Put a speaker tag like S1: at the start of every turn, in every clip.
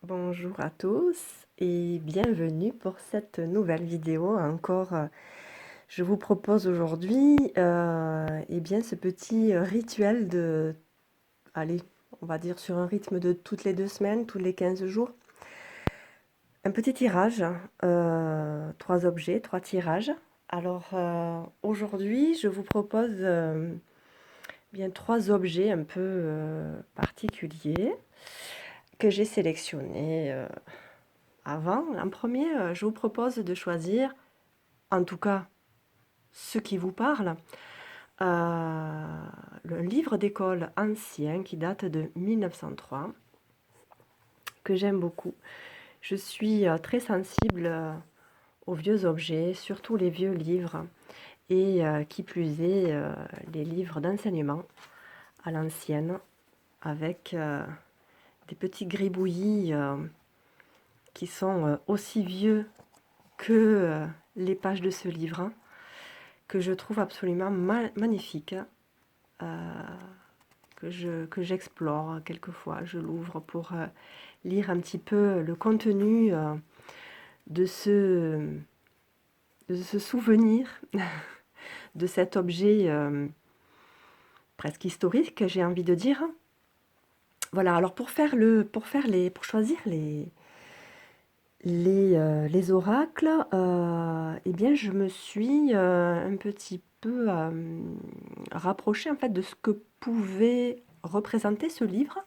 S1: Bonjour à tous et bienvenue pour cette nouvelle vidéo. Encore, je vous propose aujourd'hui eh bien, ce petit rituel de, allez, on va dire sur un rythme de toutes les 2 semaines, tous les 15 jours. Un petit tirage, 3 objets, 3 tirages. Alors aujourd'hui, je vous propose bien 3 objets un peu particuliers que j'ai sélectionnés avant. En premier, je vous propose de choisir, en tout cas, ce qui vous parle, le livre d'école ancien qui date de 1903, que j'aime beaucoup. Je suis très sensible aux vieux objets, surtout les vieux livres, et qui plus est, les livres d'enseignement à l'ancienne, avec des petits gribouillis qui sont aussi vieux que les pages de ce livre, que je trouve absolument magnifique, que j'explore quelquefois. Je l'ouvre pour lire un petit peu le contenu de ce, de ce souvenir, de cet objet presque historique, j'ai envie de dire. Voilà, alors pour choisir les oracles, eh bien, je me suis un petit peu rapprochée en fait de ce que pouvait représenter ce livre,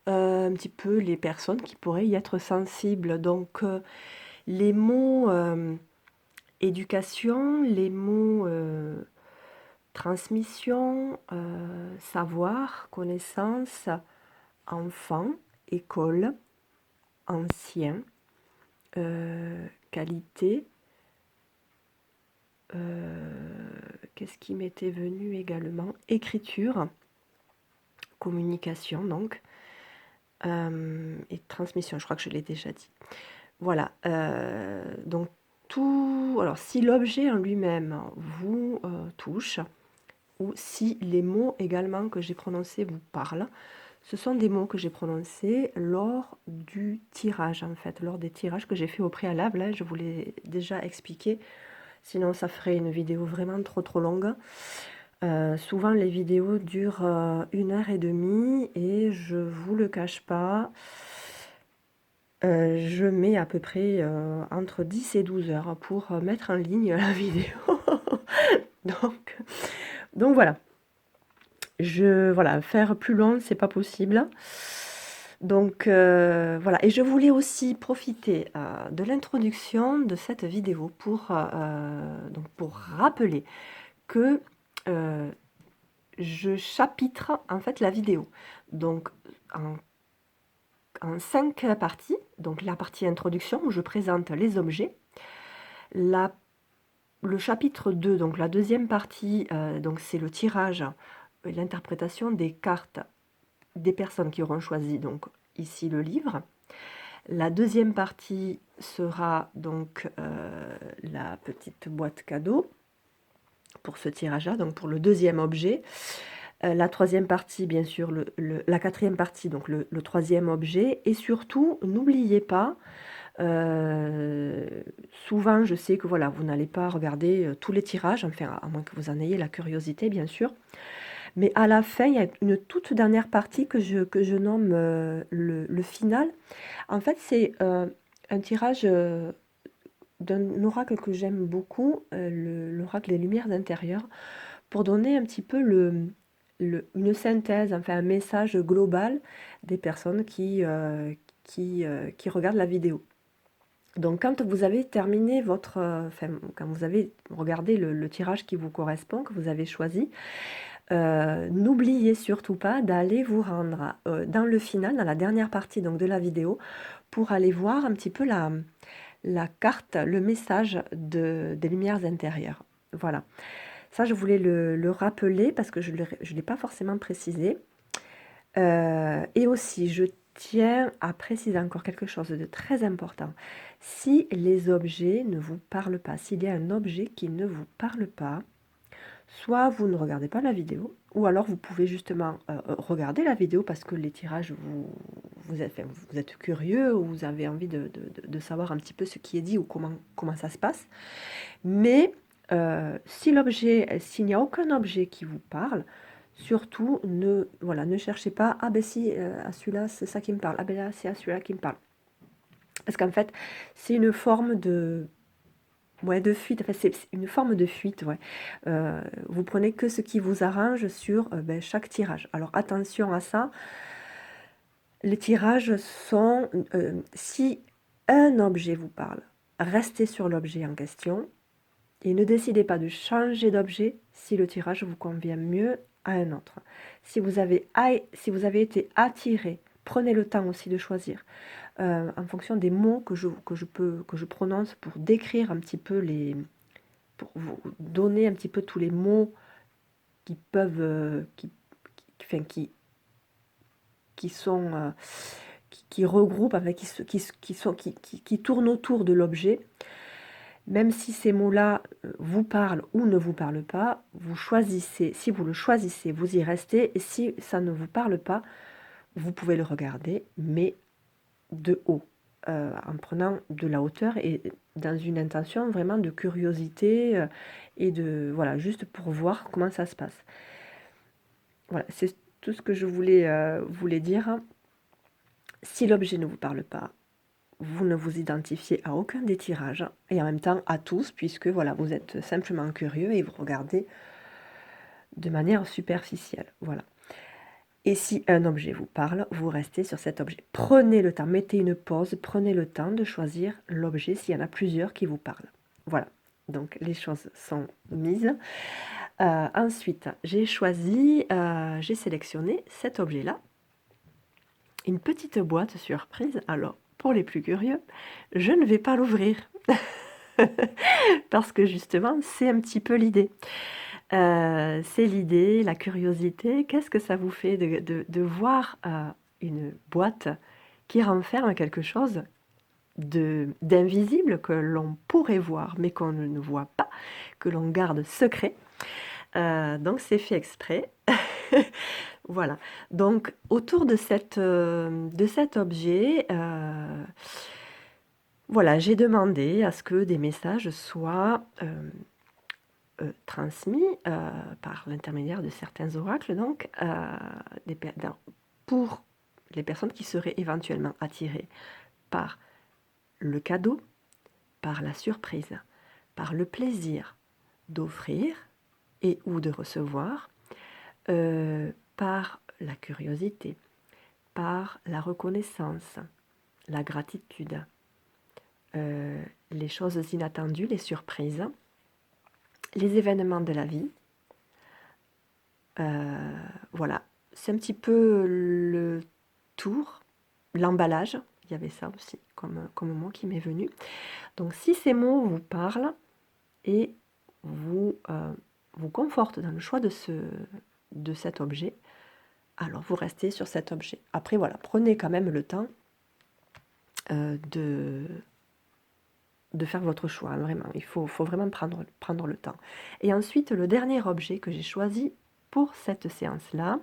S1: un petit peu les personnes qui pourraient y être sensibles. Donc, les mots éducation, les mots transmission, savoir, connaissance, enfant, école, ancien, qualité. Qu'est-ce qui m'était venu également? Écriture, communication donc, et transmission, je crois que je l'ai déjà dit. Voilà, donc tout. Alors si l'objet en lui-même vous touche, ou si les mots également que j'ai prononcés vous parlent, ce sont des mots que j'ai prononcés lors du tirage, en fait, lors des tirages que j'ai fait au préalable, hein, je vous l'ai déjà expliqué, sinon ça ferait une vidéo vraiment trop longue. Souvent les vidéos durent 1 heure et demie et je vous le cache pas, je mets à peu près entre 10 et 12 heures pour mettre en ligne la vidéo. Donc, donc voilà. Voilà, faire plus long, c'est pas possible. Donc voilà, et je voulais aussi profiter de l'introduction de cette vidéo donc pour rappeler que je chapitre en fait la vidéo. Donc en 5 parties, donc la partie introduction où je présente les objets, le chapitre 2, donc la deuxième partie, donc c'est le tirage, l'interprétation des cartes des personnes qui auront choisi donc ici le livre. La deuxième partie sera donc la petite boîte cadeau pour ce tirage-là, donc pour le deuxième objet. La troisième partie, bien sûr, la quatrième partie, donc le troisième objet. Et surtout, n'oubliez pas, souvent je sais que voilà, vous n'allez pas regarder tous les tirages, enfin à moins que vous en ayez la curiosité, bien sûr. Mais à la fin, il y a une toute dernière partie que je nomme le final. En fait, c'est un tirage d'un oracle que j'aime beaucoup, l'oracle des lumières intérieures, pour donner un petit peu une synthèse, enfin un message global des personnes qui regardent la vidéo. Donc quand vous avez terminé quand vous avez regardé le tirage qui vous correspond, que vous avez choisi, n'oubliez surtout pas d'aller vous rendre dans le final, dans la dernière partie donc, de la vidéo, pour aller voir un petit peu la carte, le message des lumières intérieures. Voilà. Ça, je voulais le rappeler parce que je ne l'ai pas forcément précisé. Et aussi, je tiens à préciser encore quelque chose de très important. Si les objets ne vous parlent pas, s'il y a un objet qui ne vous parle pas, soit vous ne regardez pas la vidéo, ou alors vous pouvez justement regarder la vidéo parce que les tirages vous vous êtes curieux ou vous avez envie de savoir un petit peu ce qui est dit ou comment ça se passe. Mais s'il n'y a aucun objet qui vous parle, surtout ne cherchez pas, ah ben si, à celui-là c'est ça qui me parle, ah ben là c'est à celui-là qui me parle. Parce qu'en fait, c'est une forme de fuite, enfin, c'est une forme de fuite, ouais. Vous prenez que ce qui vous arrange sur chaque tirage. Alors attention à ça, les tirages sont, si un objet vous parle, restez sur l'objet en question et ne décidez pas de changer d'objet si le tirage vous convient mieux à un autre. Si vous avez été attiré, prenez le temps aussi de choisir en fonction des mots que je prononce pour décrire un petit peu pour vous donner un petit peu tous les mots qui peuvent, enfin, qui sont, qui regroupent, enfin, qui tournent autour de l'objet. Même si ces mots-là vous parlent ou ne vous parlent pas, vous choisissez. Si vous le choisissez, vous y restez. Et si ça ne vous parle pas, vous pouvez le regarder, mais de haut, en prenant de la hauteur et dans une intention vraiment de curiosité et voilà, juste pour voir comment ça se passe. Voilà, c'est tout ce que je voulais dire. Si l'objet ne vous parle pas, vous ne vous identifiez à aucun des tirages et en même temps à tous, puisque voilà, vous êtes simplement curieux et vous regardez de manière superficielle. Voilà. Et si un objet vous parle, vous restez sur cet objet. Prenez le temps, mettez une pause, prenez le temps de choisir l'objet s'il y en a plusieurs qui vous parlent. Voilà, donc les choses sont mises. Ensuite, j'ai sélectionné cet objet-là. Une petite boîte surprise. Alors, pour les plus curieux, je ne vais pas l'ouvrir. Parce que justement, c'est un petit peu l'idée. C'est l'idée, la curiosité. Qu'est-ce que ça vous fait de voir une boîte qui renferme quelque chose d'invisible que l'on pourrait voir, mais qu'on ne voit pas, que l'on garde secret. Donc c'est fait exprès. Voilà. Donc autour de cet objet, voilà, j'ai demandé à ce que des messages soient transmis par l'intermédiaire de certains oracles, donc pour les personnes qui seraient éventuellement attirées par le cadeau, par la surprise, par le plaisir d'offrir et ou de recevoir, par la curiosité, par la reconnaissance, la gratitude, les choses inattendues, les surprises, les événements de la vie. Voilà, c'est un petit peu le tour, l'emballage, il y avait ça aussi comme mot qui m'est venu. Donc si ces mots vous parlent et vous confortent dans le choix de cet objet, alors vous restez sur cet objet. Après voilà, prenez quand même le temps de faire votre choix, vraiment. Il faut vraiment prendre le temps. Et ensuite, le dernier objet que j'ai choisi pour cette séance-là,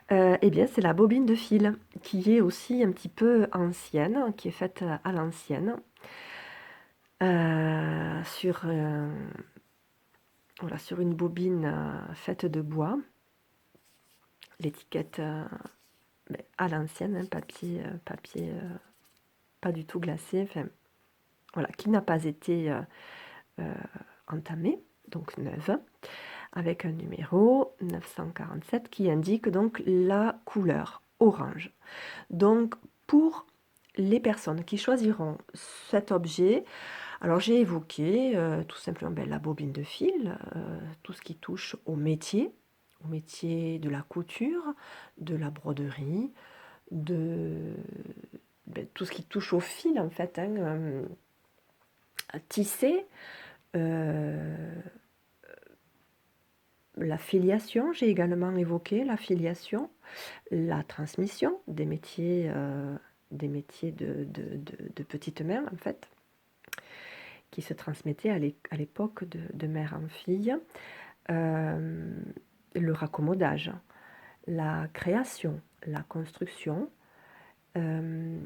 S1: eh bien, c'est la bobine de fil, qui est aussi un petit peu ancienne, qui est faite à l'ancienne, sur une bobine faite de bois. L'étiquette à l'ancienne, hein, papier pas du tout glacé, enfin, voilà, qui n'a pas été entamée, donc neuve, avec un numéro 947 qui indique donc la couleur orange. Donc pour les personnes qui choisiront cet objet, alors j'ai évoqué tout simplement la bobine de fil, tout ce qui touche au métier de la couture, de la broderie, de tout ce qui touche au fil en fait, hein, à tisser, la filiation, j'ai également évoqué la filiation, la transmission des métiers de petites mains en fait, qui se transmettaient à l'époque de mère en fille, le raccommodage, la création, la construction euh,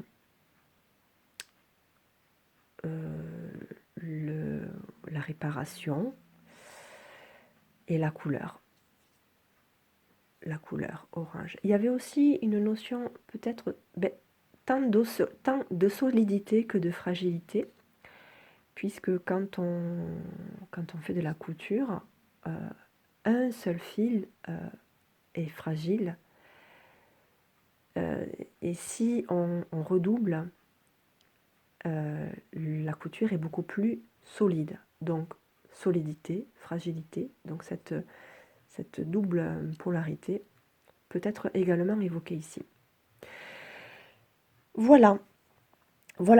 S1: la réparation et la couleur orange. Il y avait aussi une notion peut-être tant de solidité que de fragilité, puisque quand on fait de la couture, un seul fil est fragile, et si on redouble, la couture est beaucoup plus solide. Donc solidité, fragilité, donc cette double polarité peut être également évoquée ici. Voilà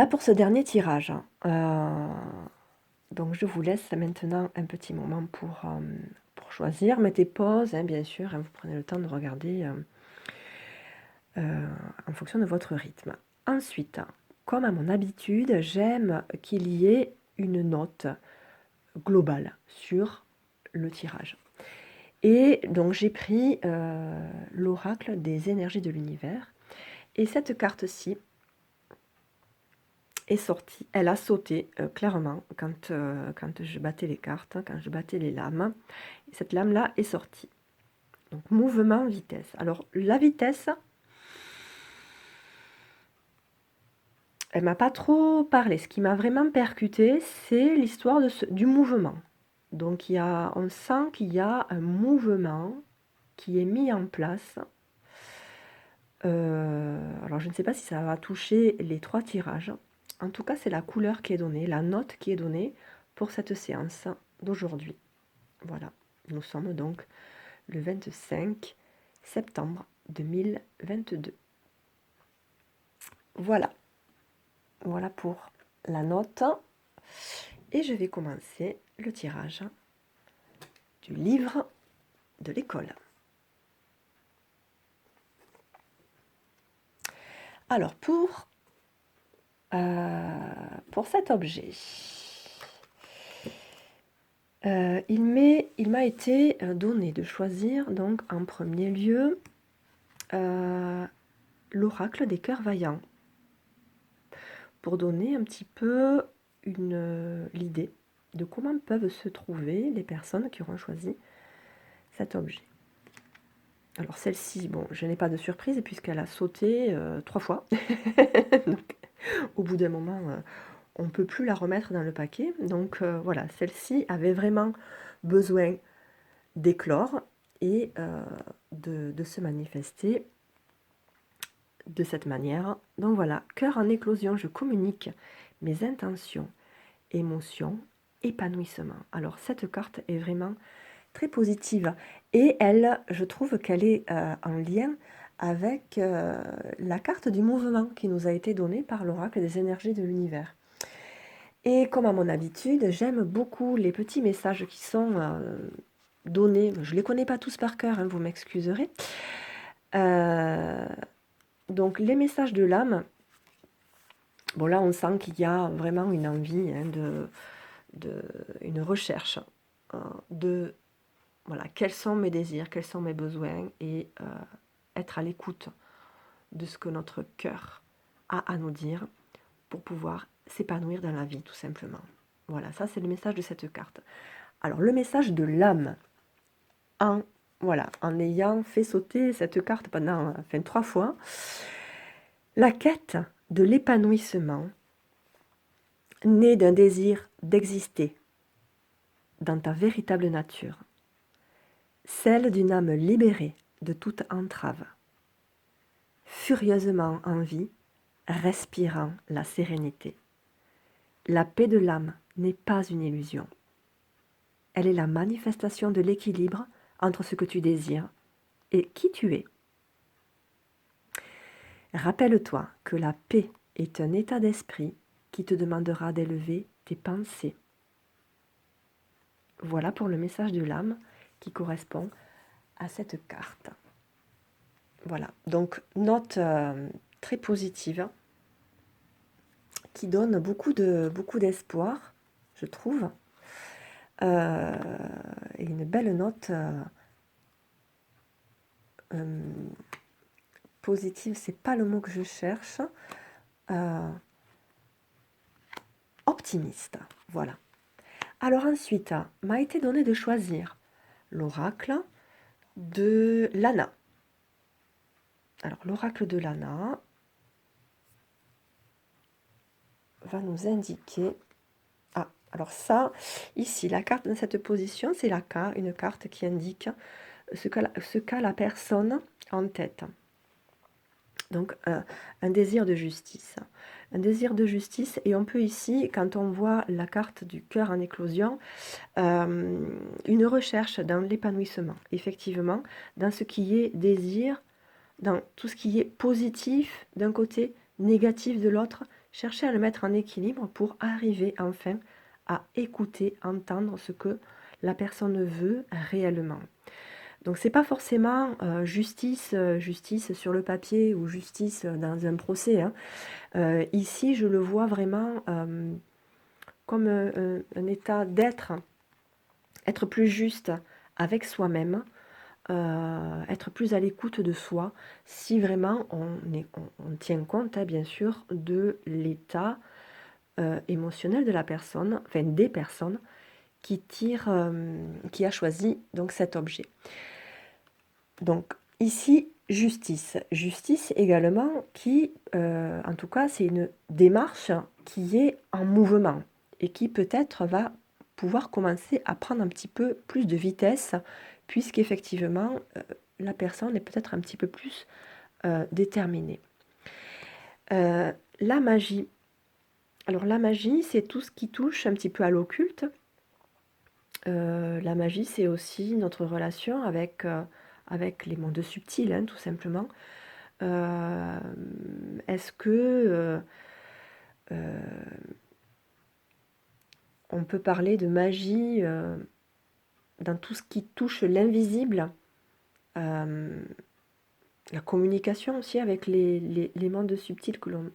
S1: pour ce dernier tirage. Donc je vous laisse maintenant un petit moment pour choisir. Mettez pause, hein, bien sûr, hein, vous prenez le temps de regarder en fonction de votre rythme. Ensuite, comme à mon habitude, j'aime qu'il y ait une note globale sur le tirage. Et donc j'ai pris l'oracle des énergies de l'univers. Et cette carte-ci est sortie, elle a sauté clairement quand je battais les cartes, quand je battais les lames. Et cette lame-là est sortie. Donc mouvement, vitesse. Alors la vitesse, elle m'a pas trop parlé. Ce qui m'a vraiment percuté, c'est l'histoire du mouvement. Donc on sent qu'il y a un mouvement qui est mis en place. Alors je ne sais pas si ça va toucher les 3 tirages. En tout cas, c'est la couleur qui est donnée, la note qui est donnée pour cette séance d'aujourd'hui. Voilà, nous sommes donc le 25 septembre 2022. Voilà pour la note. Et je vais commencer le tirage du livre de l'école. Alors, pour cet objet, il m'a été donné de choisir donc en premier lieu l'oracle des cœurs vaillants, pour donner un petit peu l'idée de comment peuvent se trouver les personnes qui auront choisi cet objet. Alors celle-ci, bon, je n'ai pas de surprise puisqu'elle a sauté 3 fois. Donc, au bout d'un moment, on ne peut plus la remettre dans le paquet. Donc voilà, celle-ci avait vraiment besoin d'éclore et de se manifester de cette manière. Donc voilà, cœur en éclosion, je communique mes intentions, émotions, épanouissement. Alors cette carte est vraiment très positive et elle, je trouve qu'elle est en lien avec la carte du mouvement qui nous a été donnée par l'oracle des énergies de l'univers. Et comme à mon habitude, j'aime beaucoup les petits messages qui sont donnés. Je ne les connais pas tous par cœur, hein, vous m'excuserez. Donc les messages de l'âme, bon là on sent qu'il y a vraiment une envie, hein, une recherche de voilà, quels sont mes désirs, quels sont mes besoins, et être à l'écoute de ce que notre cœur a à nous dire pour pouvoir s'épanouir dans la vie, tout simplement. Voilà, ça c'est le message de cette carte. Alors le message de l'âme, en ayant fait sauter cette carte pendant 3 fois, la quête de l'épanouissement naît d'un désir d'exister dans ta véritable nature, celle d'une âme libérée de toute entrave, furieusement en vie, respirant la sérénité. La paix de l'âme n'est pas une illusion. Elle est la manifestation de l'équilibre entre ce que tu désires et qui tu es. Rappelle-toi que la paix est un état d'esprit qui te demandera d'élever tes pensées. Voilà pour le message de l'âme qui correspond à cette carte. Voilà, donc note très positive qui donne beaucoup d'espoir, je trouve, et une belle note positive, c'est pas le mot que je cherche. Optimiste, voilà. Alors ensuite, m'a été donné de choisir l'oracle de Lana. Alors l'oracle de Lana va nous indiquer... Ah, alors ça, ici, la carte dans cette position, c'est une carte qui indique ce qu'a la personne en tête. Donc, un désir de justice. Un désir de justice, et on peut ici, quand on voit la carte du cœur en éclosion, une recherche dans l'épanouissement, effectivement, dans ce qui est désir, dans tout ce qui est positif d'un côté, négatif de l'autre, chercher à le mettre en équilibre pour arriver enfin à écouter, entendre ce que la personne veut réellement. Donc c'est pas forcément justice sur le papier ou justice dans un procès, hein. Ici, je le vois vraiment comme un état d'être, être plus juste avec soi-même, être plus à l'écoute de soi, si vraiment on tient compte, hein, bien sûr, de l'état émotionnel de la personne, enfin des personnes qui a choisi donc cet objet. Donc ici, justice. Justice également qui, en tout cas, c'est une démarche qui est en mouvement et qui peut-être va pouvoir commencer à prendre un petit peu plus de vitesse, puisqu'effectivement, la personne est peut-être un petit peu plus déterminée. La magie. Alors la magie, c'est tout ce qui touche un petit peu à l'occulte. La magie, c'est aussi notre relation avec les mondes subtils, hein, tout simplement. Est-ce que on peut parler de magie dans tout ce qui touche l'invisible, la communication aussi avec les mondes subtils que l'on ne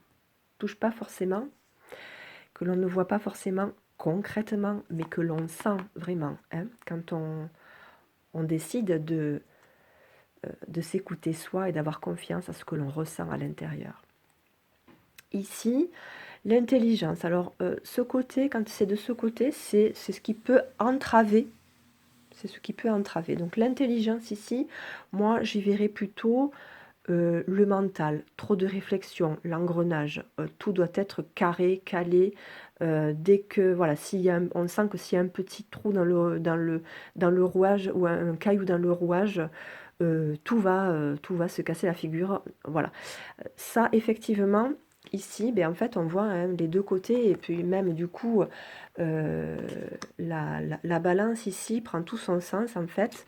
S1: touche pas forcément, que l'on ne voit pas forcément concrètement, mais que l'on sent vraiment, hein, quand on décide de s'écouter soi et d'avoir confiance à ce que l'on ressent à l'intérieur. Ici, l'intelligence. Alors, ce côté, quand c'est de ce côté, c'est ce qui peut entraver. C'est ce qui peut entraver. Donc, l'intelligence ici, moi, j'y verrais plutôt le mental, trop de réflexion, l'engrenage. Tout doit être carré, calé. Dès que, voilà, on sent que s'il y a un petit trou dans le rouage ou un caillou dans le rouage, tout va se casser la figure. Voilà. Ça, effectivement, ici, ben, en fait, on voit, hein, les deux côtés, et puis même du coup, la balance ici prend tout son sens, en fait,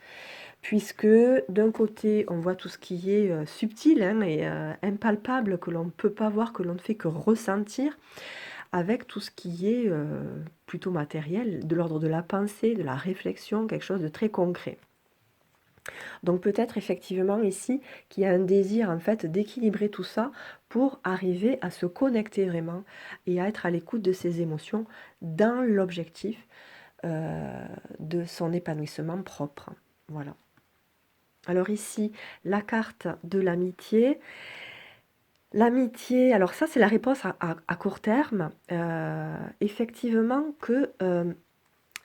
S1: puisque d'un côté, on voit tout ce qui est subtil, hein, et impalpable, que l'on ne peut pas voir, que l'on ne fait que ressentir, avec tout ce qui est plutôt matériel, de l'ordre de la pensée, de la réflexion, quelque chose de très concret. Donc peut-être effectivement ici qu'il y a un désir en fait d'équilibrer tout ça pour arriver à se connecter vraiment et à être à l'écoute de ses émotions dans l'objectif de son épanouissement propre. Voilà. Alors ici, la carte de l'amitié. L'amitié, alors ça c'est la réponse à court terme. Effectivement que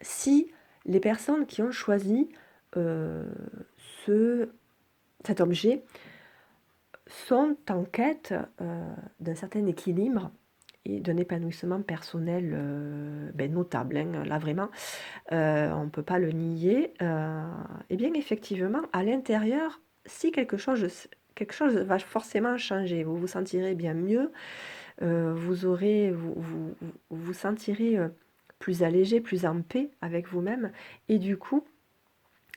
S1: si les personnes qui ont choisi cet objet sont en quête d'un certain équilibre et d'un épanouissement personnel notable, hein, là vraiment, on ne peut pas le nier. Et bien effectivement, à l'intérieur, si quelque chose va forcément changer, vous vous sentirez bien mieux, vous sentirez plus allégé, plus en paix avec vous-même, et du coup,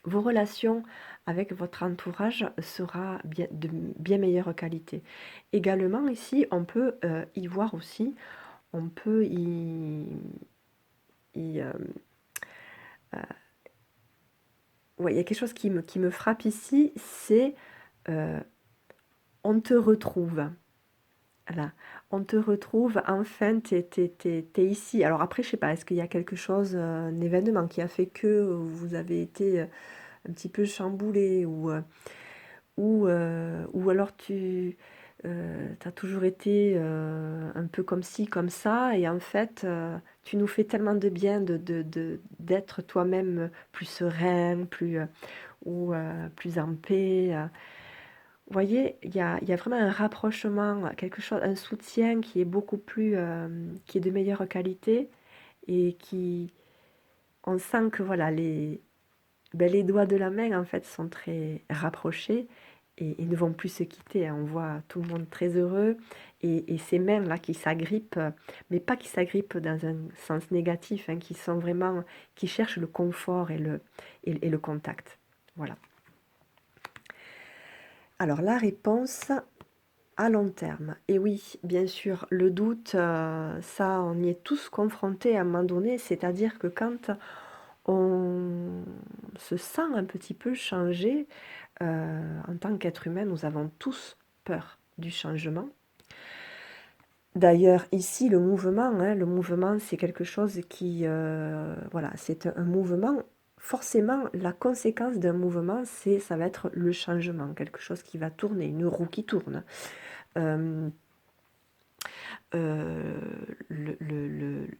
S1: vos relations avec votre entourage sera de bien meilleure qualité. Également ici, on peut y voir aussi, on peut ouais, il y a quelque chose qui me frappe ici, c'est on te retrouve. Voilà. On te retrouve, enfin, t'es ici. Alors après, je sais pas, est-ce qu'il y a quelque chose, un événement qui a fait que vous avez été un petit peu chamboulé ou alors tu as toujours été un peu comme ci, comme ça, et en fait, tu nous fais tellement de bien d'être toi-même plus serein, plus en paix. Vous voyez, il y a vraiment un rapprochement, quelque chose, un soutien qui est beaucoup plus, qui est de meilleure qualité et qui, on sent que voilà, les doigts de la main en fait sont très rapprochés et ils ne vont plus se quitter, hein. On voit tout le monde très heureux et ces mains là qui s'agrippent, mais pas qui s'agrippent dans un sens négatif, hein, qui sont vraiment, qui cherchent le confort et le contact. Voilà. Alors la réponse à long terme. Et oui, bien sûr, le doute, ça, on y est tous confrontés à un moment donné, c'est-à-dire que quand on se sent un petit peu changé, en tant qu'être humain, nous avons tous peur du changement. D'ailleurs, ici, le mouvement, hein, le mouvement, c'est quelque chose qui, voilà, c'est un mouvement. Forcément, la conséquence d'un mouvement, ça va être le changement, quelque chose qui va tourner, une roue qui tourne. Euh, euh,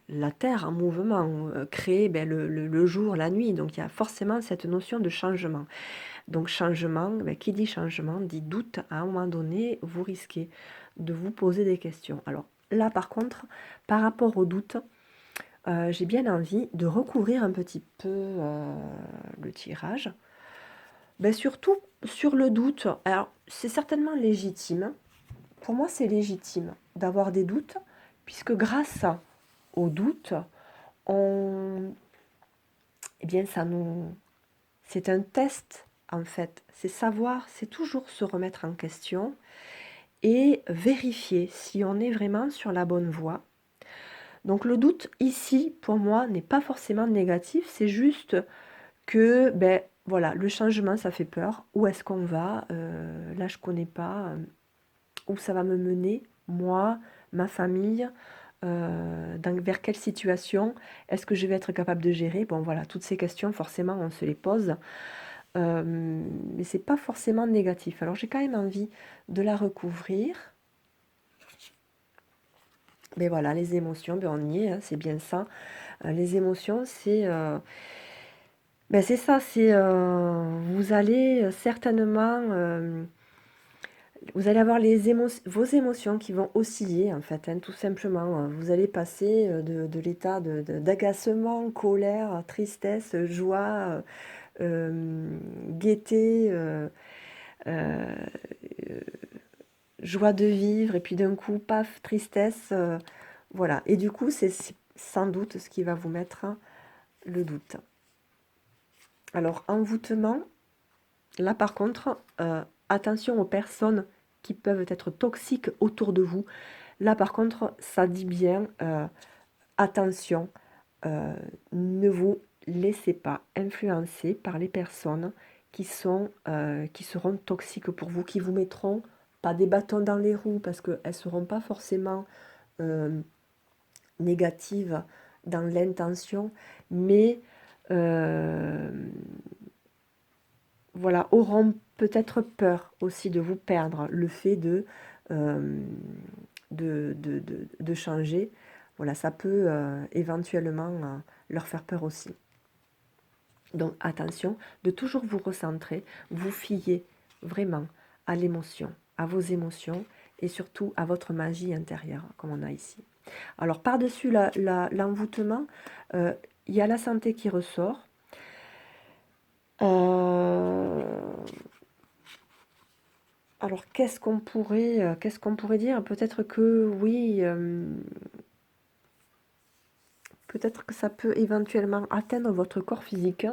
S1: la Terre en mouvement crée ben, le jour, la nuit, donc il y a forcément cette notion de changement. Donc changement, ben, qui dit changement dit doute. À un moment donné, vous risquez de vous poser des questions. Alors là, par contre, par rapport au doute, j'ai bien envie de recouvrir un petit peu le tirage. Ben, surtout sur le doute. Alors, c'est certainement légitime. Pour moi, c'est légitime d'avoir des doutes, puisque grâce au doute, on, eh bien, c'est un test en fait. C'est savoir, c'est toujours se remettre en question et vérifier si on est vraiment sur la bonne voie. Donc le doute ici, pour moi, n'est pas forcément négatif. C'est juste que, ben voilà, le changement, ça fait peur. Où est-ce qu'on va? Là, je connais pas. Où ça va me mener, moi, ma famille, vers quelle situation est-ce que je vais être capable de gérer? Bon, voilà, toutes ces questions, forcément, on se les pose, mais c'est pas forcément négatif. Alors, j'ai quand même envie de la recouvrir. Mais voilà, les émotions, ben on y est, hein, c'est bien ça. Les émotions, c'est ça, vous allez certainement, vous allez avoir vos émotions qui vont osciller, en fait, hein, tout simplement. Vous allez passer de l'état d'agacement, colère, tristesse, joie, gaieté, euh, joie de vivre, et puis d'un coup, paf, tristesse. Voilà. Et du coup, c'est sans doute ce qui va vous mettre le doute. Alors, envoûtement, là par contre, attention aux personnes qui peuvent être toxiques autour de vous. Là, par contre, ça dit bien, attention, ne vous laissez pas influencer par les personnes qui seront toxiques pour vous, qui vous mettront pas des bâtons dans les roues, parce qu'elles ne seront pas forcément négatives dans l'intention, mais euh, voilà, auront peut-être peur aussi de vous perdre, le fait euh, de changer. Voilà, ça peut éventuellement leur faire peur aussi. Donc attention, de toujours vous recentrer, vous fier vraiment à l'émotion, à vos émotions et surtout à votre magie intérieure, comme on a ici. Alors par-dessus l'envoûtement, il y a la santé qui ressort. Alors qu'est-ce qu'on pourrait dire? Peut-être que oui, peut-être que ça peut éventuellement atteindre votre corps physique.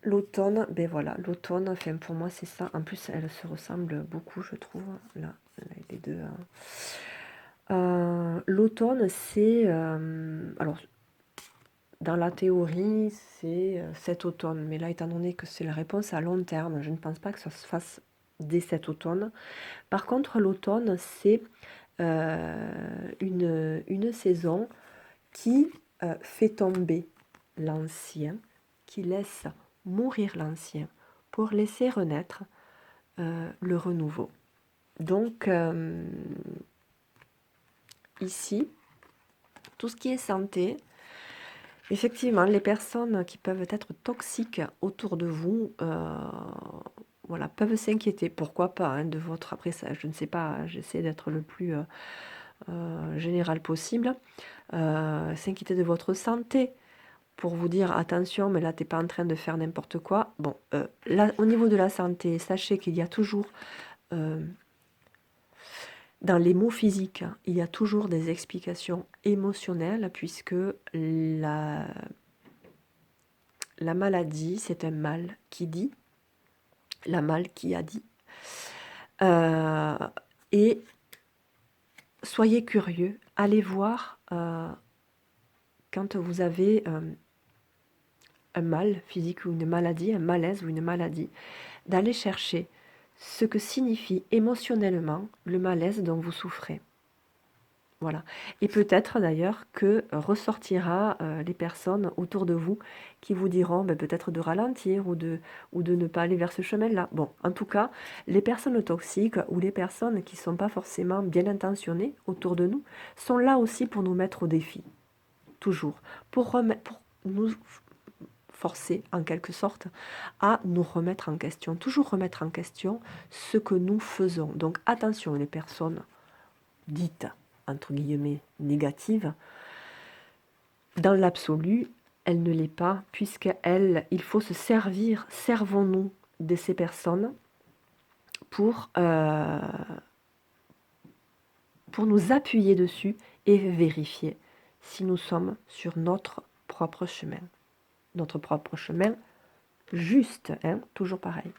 S1: L'automne, ben voilà, l'automne, enfin pour moi c'est ça. En plus, elles se ressemblent beaucoup, je trouve. Là, les deux. L'automne, alors dans la théorie, c'est cet automne. Mais là, étant donné que c'est la réponse à long terme, je ne pense pas que ça se fasse dès cet automne. Par contre, l'automne, c'est une saison qui fait tomber l'ancien qui laisse mourir l'ancien pour laisser renaître le renouveau. Donc, ici, tout ce qui est santé, effectivement, les personnes qui peuvent être toxiques autour de vous, voilà, peuvent s'inquiéter. Pourquoi pas, hein, de votre... Après, ça, je ne sais pas, j'essaie d'être le plus général possible. S'inquiéter de votre santé pour vous dire attention, mais là, tu n'es pas en train de faire n'importe quoi. Bon, là, au niveau de la santé, sachez qu'il y a toujours... dans les mots physiques, il y a toujours des explications émotionnelles puisque la maladie, c'est un mal qui dit, la mal qui a dit. Et soyez curieux, allez voir quand vous avez un mal physique ou une maladie, un malaise ou une maladie, d'aller chercher ce que signifie émotionnellement le malaise dont vous souffrez. Voilà. Et peut-être d'ailleurs que ressortira les personnes autour de vous qui vous diront peut-être de ralentir ou de ne pas aller vers ce chemin-là. Bon, en tout cas, les personnes toxiques ou les personnes qui ne sont pas forcément bien intentionnées autour de nous sont là aussi pour nous mettre au défi. Toujours. Pour nous forcer, en quelque sorte, à nous remettre en question. Toujours remettre en question ce que nous faisons. Donc attention, les personnes dites entre guillemets négative, dans l'absolu, elle ne l'est pas, il faut se servir, servons-nous de ces personnes pour nous appuyer dessus et vérifier si nous sommes sur notre propre chemin. Notre propre chemin juste, hein, toujours pareil.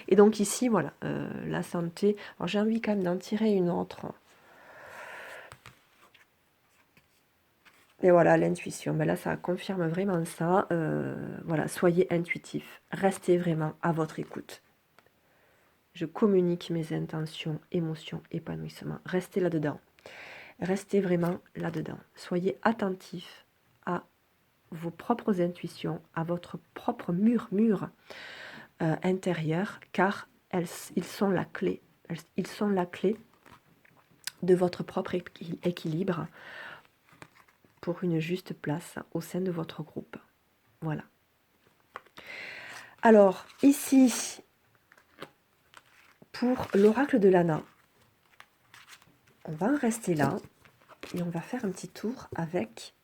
S1: Et donc ici, voilà, la santé. Alors j'ai envie quand même d'en tirer une autre. Et voilà, l'intuition. Ben là, ça confirme vraiment ça. Voilà, soyez intuitif. Restez vraiment à votre écoute. Je communique mes intentions, émotions, épanouissement. Restez là-dedans. Restez vraiment là-dedans. Soyez attentif à vos propres intuitions, à votre propre murmure intérieur, car ils sont la clé. Ils sont la clé de votre propre équilibre pour une juste place au sein de votre groupe. Voilà. Alors, ici, pour l'oracle de Lana, on va en rester là et on va faire un petit tour avec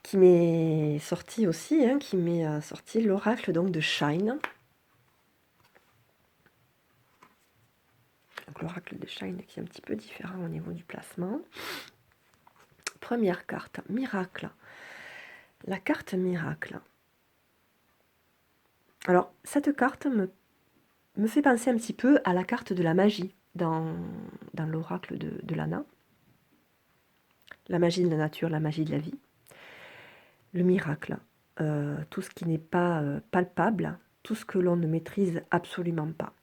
S1: qui m'est sorti aussi, hein, qui m'est sorti l'oracle donc de Shine. Donc l'oracle de Shine qui est un petit peu différent au niveau du placement. Première carte, miracle. La carte miracle. Alors, cette carte me fait penser un petit peu à la carte de la magie dans l'oracle de Lana. La magie de la nature, la magie de la vie. Le miracle, tout ce qui n'est pas palpable, tout ce que l'on ne maîtrise absolument pas.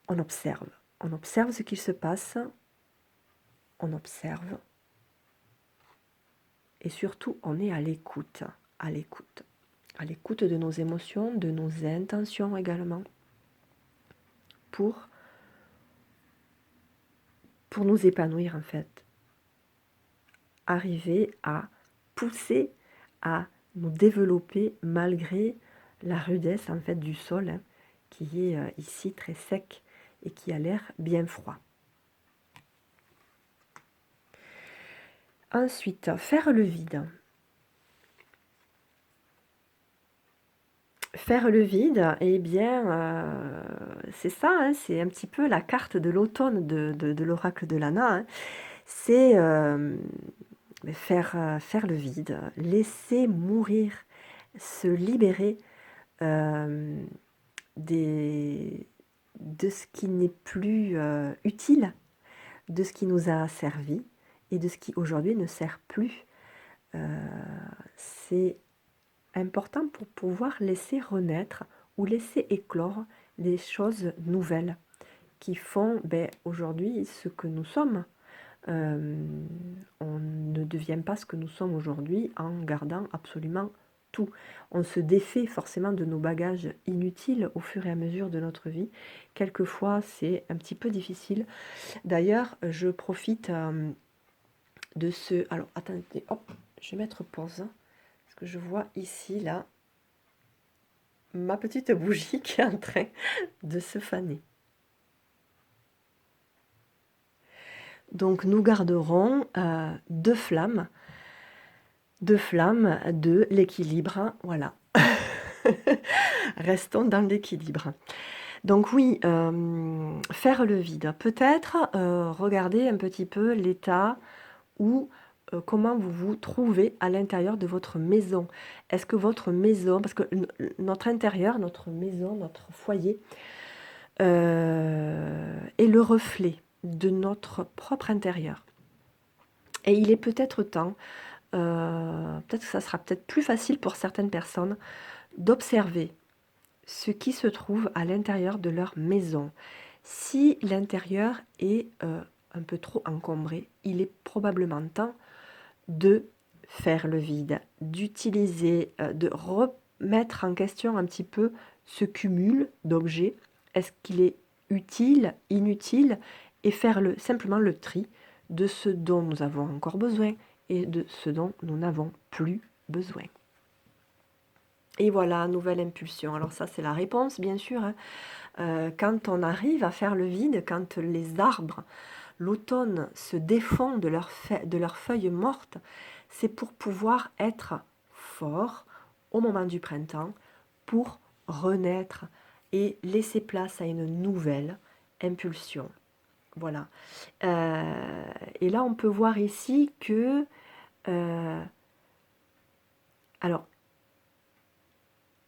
S1: On observe ce qui se passe, on observe, et surtout on est à l'écoute de nos émotions, de nos intentions également, pour nous épanouir en fait. Arriver à pousser, à nous développer malgré la rudesse en fait du sol, hein, qui est ici très sec et qui a l'air bien froid. Ensuite, faire le vide. Faire le vide, eh bien, c'est ça, hein, c'est un petit peu la carte de l'automne de l'oracle de Lana. Hein. C'est faire le vide, laisser mourir, se libérer de ce qui n'est plus utile, de ce qui nous a servi et de ce qui aujourd'hui ne sert plus. C'est important pour pouvoir laisser renaître ou laisser éclore des choses nouvelles qui font aujourd'hui ce que nous sommes. On ne devient pas ce que nous sommes aujourd'hui en gardant absolument tout. On se défait forcément de nos bagages inutiles au fur et à mesure de notre vie. Quelquefois, c'est un petit peu difficile. D'ailleurs, je profite de ce... Alors, attendez, hop, je vais mettre pause. Parce que je vois ici, là, ma petite bougie qui est en train de se faner. Donc, nous garderons deux flammes de l'équilibre. Voilà. Restons dans l'équilibre. Donc oui, faire le vide. Peut-être regarder un petit peu l'état ou comment vous vous trouvez à l'intérieur de votre maison. Est-ce que votre maison, parce que notre intérieur, notre maison, notre foyer est le reflet de notre propre intérieur. Et il est peut-être temps, peut-être que ça sera peut-être plus facile pour certaines personnes, d'observer ce qui se trouve à l'intérieur de leur maison. Si l'intérieur est un peu trop encombré, il est probablement temps de faire le vide, d'utiliser, de remettre en question un petit peu ce cumul d'objets. Est-ce qu'il est utile, inutile, et faire simplement le tri de ce dont nous avons encore besoin et de ce dont nous n'avons plus besoin. Et voilà, nouvelle impulsion. Alors ça, c'est la réponse, bien sûr. Hein. Quand on arrive à faire le vide, quand les arbres, l'automne, se défont de leurs feuilles mortes, c'est pour pouvoir être fort au moment du printemps, pour renaître et laisser place à une nouvelle impulsion. Voilà. Et là, on peut voir ici que... alors,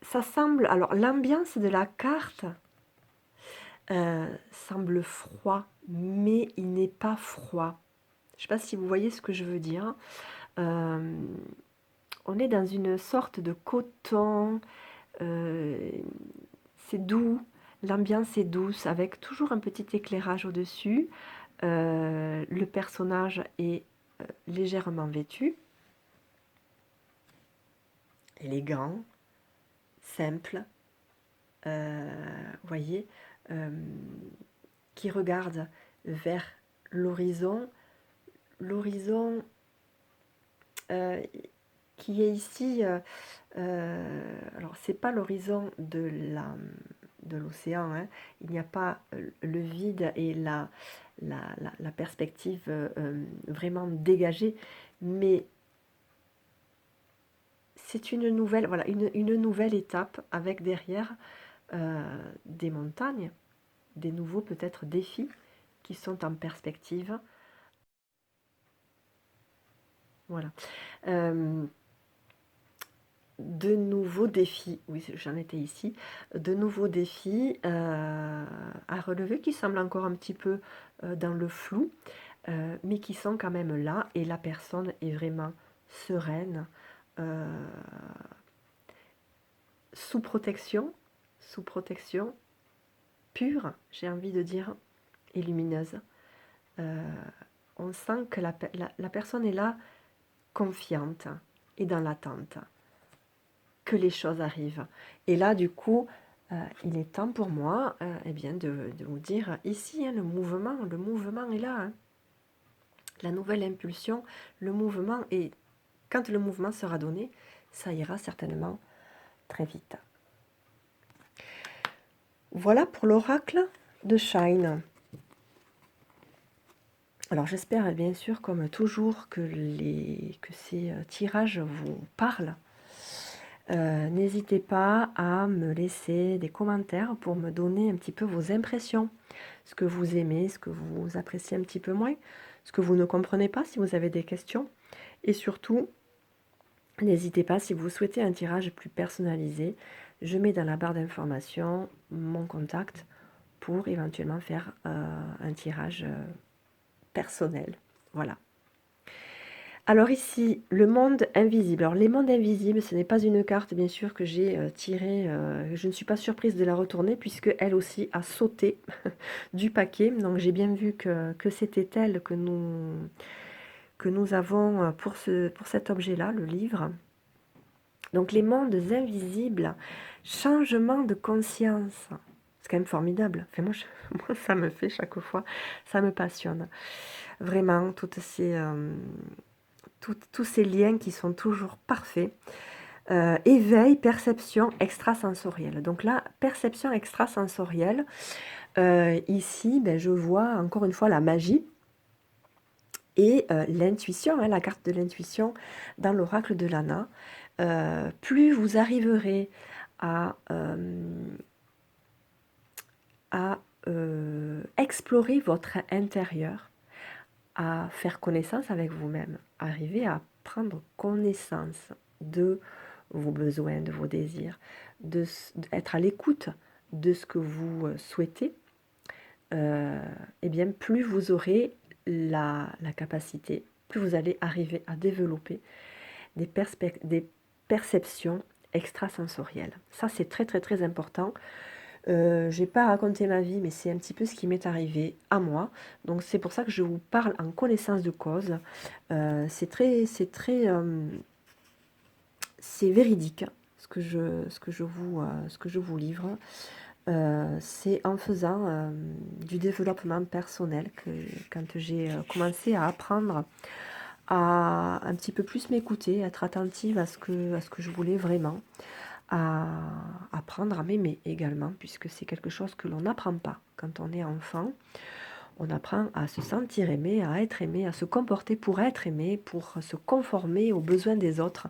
S1: ça semble... Alors, l'ambiance de la carte semble froid, mais il n'est pas froid. Je ne sais pas si vous voyez ce que je veux dire. On est dans une sorte de coton, c'est doux, l'ambiance est douce, avec toujours un petit éclairage au-dessus. Le personnage est légèrement vêtu, élégant, simple, voyez, qui regarde vers l'horizon, l'horizon qui est ici, alors c'est pas l'horizon de l'océan, hein. Il n'y a pas le vide et la perspective vraiment dégagée, mais c'est une nouvelle, voilà, une nouvelle étape avec derrière des montagnes, des nouveaux peut-être défis qui sont en perspective. Voilà. De nouveaux défis, oui j'en étais ici, de nouveaux défis à relever qui semblent encore un petit peu dans le flou, mais qui sont quand même là et la personne est vraiment sereine, sous protection pure, j'ai envie de dire, et lumineuse. On sent que la personne est là, confiante et dans l'attente que les choses arrivent. Et là, du coup, il est temps pour moi eh bien de vous dire, ici, hein, le mouvement est là. Hein. La nouvelle impulsion, le mouvement, et quand le mouvement sera donné, ça ira certainement très vite. Voilà pour l'oracle de Shine. Alors j'espère bien sûr, comme toujours, que ces tirages vous parlent. N'hésitez pas à me laisser des commentaires pour me donner un petit peu vos impressions, ce que vous aimez, ce que vous appréciez un petit peu moins, ce que vous ne comprenez pas si vous avez des questions. Et surtout, n'hésitez pas si vous souhaitez un tirage plus personnalisé, je mets dans la barre d'information mon contact pour éventuellement faire un tirage personnel. Voilà. Alors ici, le monde invisible. Alors les mondes invisibles, ce n'est pas une carte bien sûr que j'ai tirée. Je ne suis pas surprise de la retourner puisque elle aussi a sauté du paquet. Donc j'ai bien vu que c'était elle que nous avons pour cet objet-là, le livre. Donc les mondes invisibles, changement de conscience. C'est quand même formidable. Enfin, moi, ça me fait chaque fois, ça me passionne. Vraiment, tous ces liens qui sont toujours parfaits. Éveil, perception extrasensorielle. Donc là, perception extrasensorielle, ici, ben, je vois encore une fois la magie et l'intuition, hein, la carte de l'intuition dans l'oracle de Lana. Plus vous arriverez à, à explorer votre intérieur, à faire connaissance avec vous-même, arriver à prendre connaissance de vos besoins, de vos désirs, d'être à l'écoute de ce que vous souhaitez, et bien plus vous aurez la capacité, plus vous allez arriver à développer des perceptions extrasensorielles. Ça, c'est très très très important. Je n'ai pas raconté ma vie, mais c'est un petit peu ce qui m'est arrivé à moi. Donc c'est pour ça que je vous parle en connaissance de cause. C'est véridique ce que je vous livre. C'est en faisant du développement personnel que quand j'ai commencé à apprendre à un petit peu plus m'écouter, être attentive à ce que je voulais vraiment, à apprendre à m'aimer également, puisque c'est quelque chose que l'on n'apprend pas quand on est enfant. On apprend à se sentir aimé, à être aimé, à se comporter pour être aimé, pour se conformer aux besoins des autres.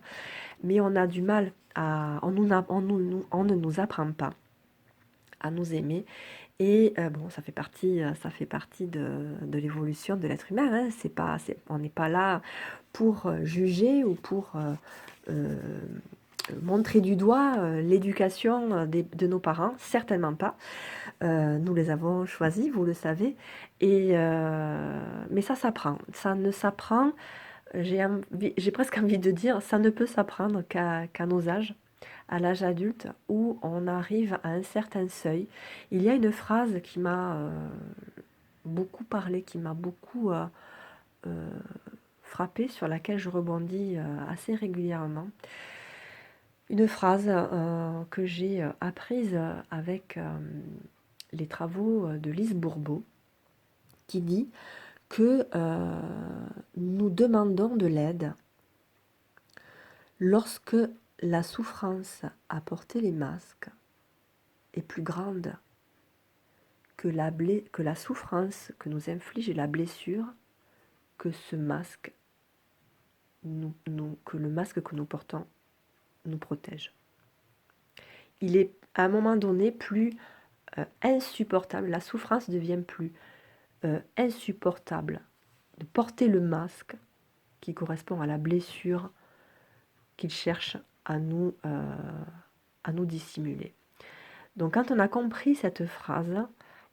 S1: Mais on a du mal on ne nous apprend pas à nous aimer. Et bon, ça fait partie de l'évolution de l'être humain. Hein. On n'est pas là pour juger ou pour montrer du doigt l'éducation de nos parents, certainement pas. Nous les avons choisis, vous le savez. Mais ça s'apprend. Ça ne s'apprend, j'ai presque envie de dire, ça ne peut s'apprendre qu'à nos âges, à l'âge adulte, où on arrive à un certain seuil. Il y a une phrase qui m'a beaucoup parlé, qui m'a beaucoup frappée, sur laquelle je rebondis assez régulièrement. Une phrase que j'ai apprise avec les travaux de Lise Bourbeau, qui dit que nous demandons de l'aide lorsque la souffrance à porter les masques est plus grande que la souffrance que nous inflige la blessure que ce masque, que le masque que nous portons nous protège. Il est à un moment donné plus insupportable, la souffrance devient plus insupportable de porter le masque qui correspond à la blessure qu'il cherche à nous dissimuler. Donc quand on a compris cette phrase,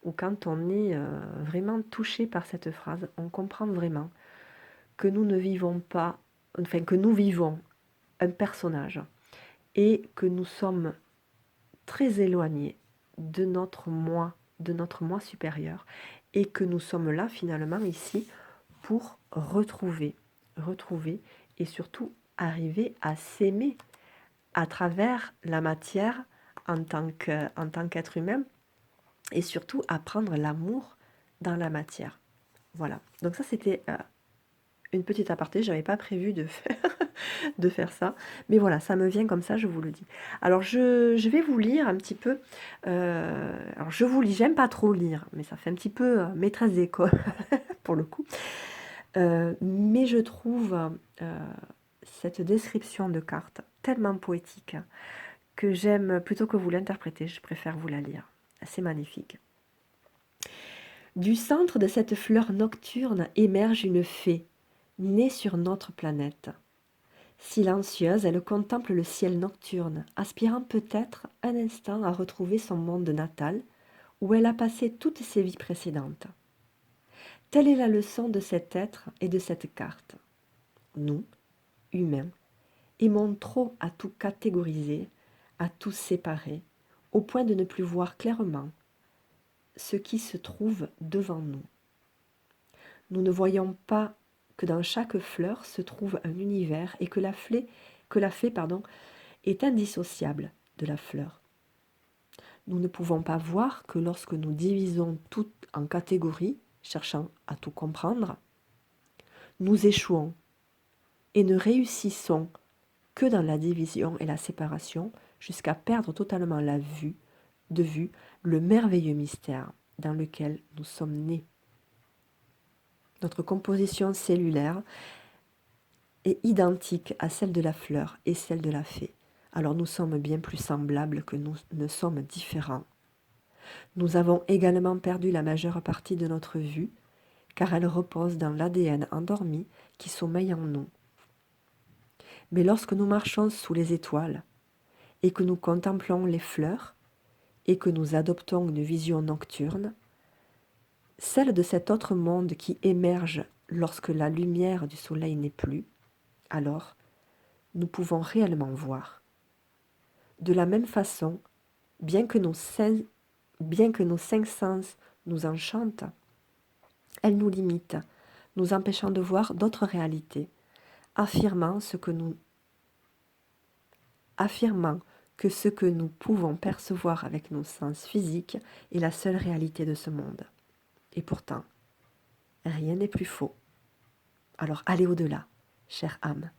S1: ou quand on est vraiment touché par cette phrase, on comprend vraiment que nous ne vivons pas, enfin que nous vivons un personnage et que nous sommes très éloignés de notre moi supérieur, et que nous sommes là finalement ici pour retrouver et surtout arriver à s'aimer à travers la matière en tant qu'être humain, et surtout apprendre l'amour dans la matière. Voilà, donc ça c'était une petite aparté, je n'avais pas prévu de faire ça, mais voilà, ça me vient comme ça, je vous le dis. Alors je vais vous lire un petit peu, alors je vous lis, j'aime pas trop lire, mais ça fait un petit peu maîtresse d'école pour le coup, mais je trouve cette description de carte tellement poétique que j'aime, plutôt que vous l'interpréter, je préfère vous la lire. C'est magnifique. Du centre de cette fleur nocturne émerge une fée, née sur notre planète. Silencieuse, elle contemple le ciel nocturne, aspirant peut-être un instant à retrouver son monde natal, où elle a passé toutes ses vies précédentes. Telle est la leçon de cet être et de cette carte. nous, humains, aimons trop à tout catégoriser, à tout séparer, au point de ne plus voir clairement ce qui se trouve devant nous. Nous ne voyons pas que dans chaque fleur se trouve un univers et que la fée est indissociable de la fleur. Nous ne pouvons pas voir que lorsque nous divisons tout en catégories, cherchant à tout comprendre, nous échouons et ne réussissons que dans la division et la séparation jusqu'à perdre totalement de vue le merveilleux mystère dans lequel nous sommes nés. Notre composition cellulaire est identique à celle de la fleur et celle de la fée. Alors nous sommes bien plus semblables que nous ne sommes différents. Nous avons également perdu la majeure partie de notre vue, car elle repose dans l'ADN endormi qui sommeille en nous. Mais lorsque nous marchons sous les étoiles, et que nous contemplons les fleurs, et que nous adoptons une vision nocturne, celle de cet autre monde qui émerge lorsque la lumière du soleil n'est plus, alors nous pouvons réellement voir. De la même façon, bien que nos cinq sens nous enchantent, elles nous limitent, nous empêchant de voir d'autres réalités, affirmant que ce que nous pouvons percevoir avec nos sens physiques est la seule réalité de ce monde. Et pourtant, rien n'est plus faux. Alors allez au-delà, chère âme.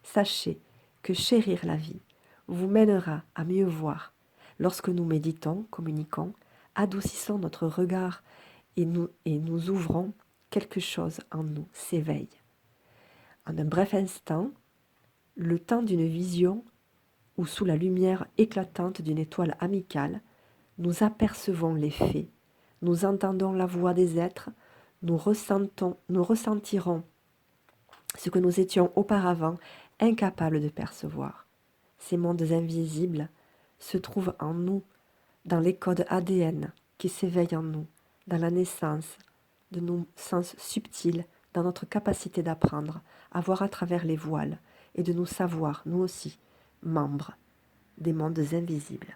S1: Sachez que chérir la vie vous mènera à mieux voir. Lorsque nous méditons, communiquons, adoucissons notre regard et nous ouvrons, quelque chose en nous s'éveille. En un bref instant, le temps d'une vision où sous la lumière éclatante d'une étoile amicale, nous apercevons les faits, nous entendons la voix des êtres, nous ressentirons ce que nous étions auparavant incapables de percevoir. Ces mondes invisibles se trouvent en nous, dans les codes ADN qui s'éveillent en nous, dans la naissance de nos sens subtils, dans notre capacité d'apprendre, à voir à travers les voiles et de nous savoir, nous aussi, membres des mondes invisibles.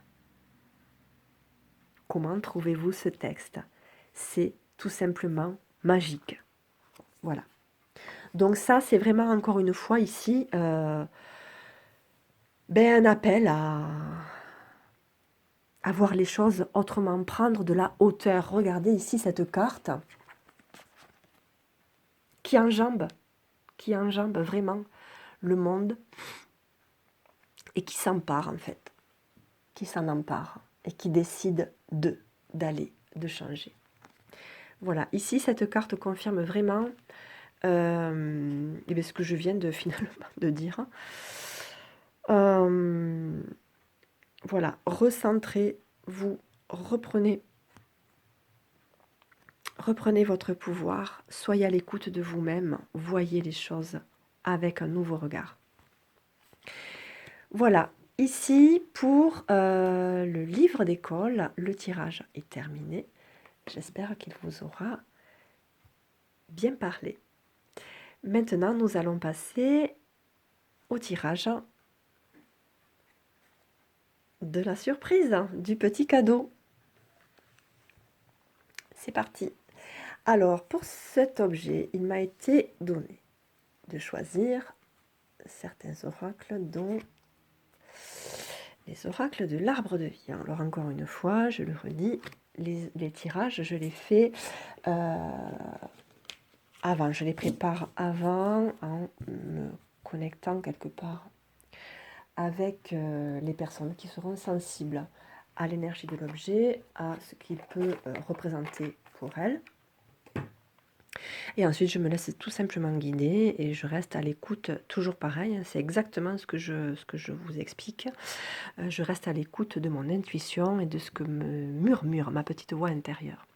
S1: Comment trouvez-vous ce texte? C'est tout simplement magique. Voilà. Donc ça, c'est vraiment encore une fois ici un appel à voir les choses autrement, prendre de la hauteur. Regardez ici cette carte qui enjambe vraiment le monde et qui s'empare en fait, qui s'en empare et qui décide d'aller, de changer. Voilà, ici cette carte confirme vraiment ce que je viens de finalement de dire. Voilà, recentrez-vous, reprenez votre pouvoir, soyez à l'écoute de vous-même, voyez les choses avec un nouveau regard. Voilà, ici pour le livre d'école, le tirage est terminé. J'espère qu'il vous aura bien parlé. Maintenant, nous allons passer au tirage de la surprise, du petit cadeau. C'est parti. Alors, pour cet objet, il m'a été donné de choisir certains oracles, dont les oracles de l'arbre de vie. Alors, encore une fois, je le redis, les tirages, je les fais avant. Je les prépare avant en me connectant quelque part avec les personnes qui seront sensibles à l'énergie de l'objet, à ce qu'il peut représenter pour elles. Et ensuite, je me laisse tout simplement guider et je reste à l'écoute, toujours pareil, c'est exactement ce que je vous explique. Je reste à l'écoute de mon intuition et de ce que me murmure ma petite voix intérieure.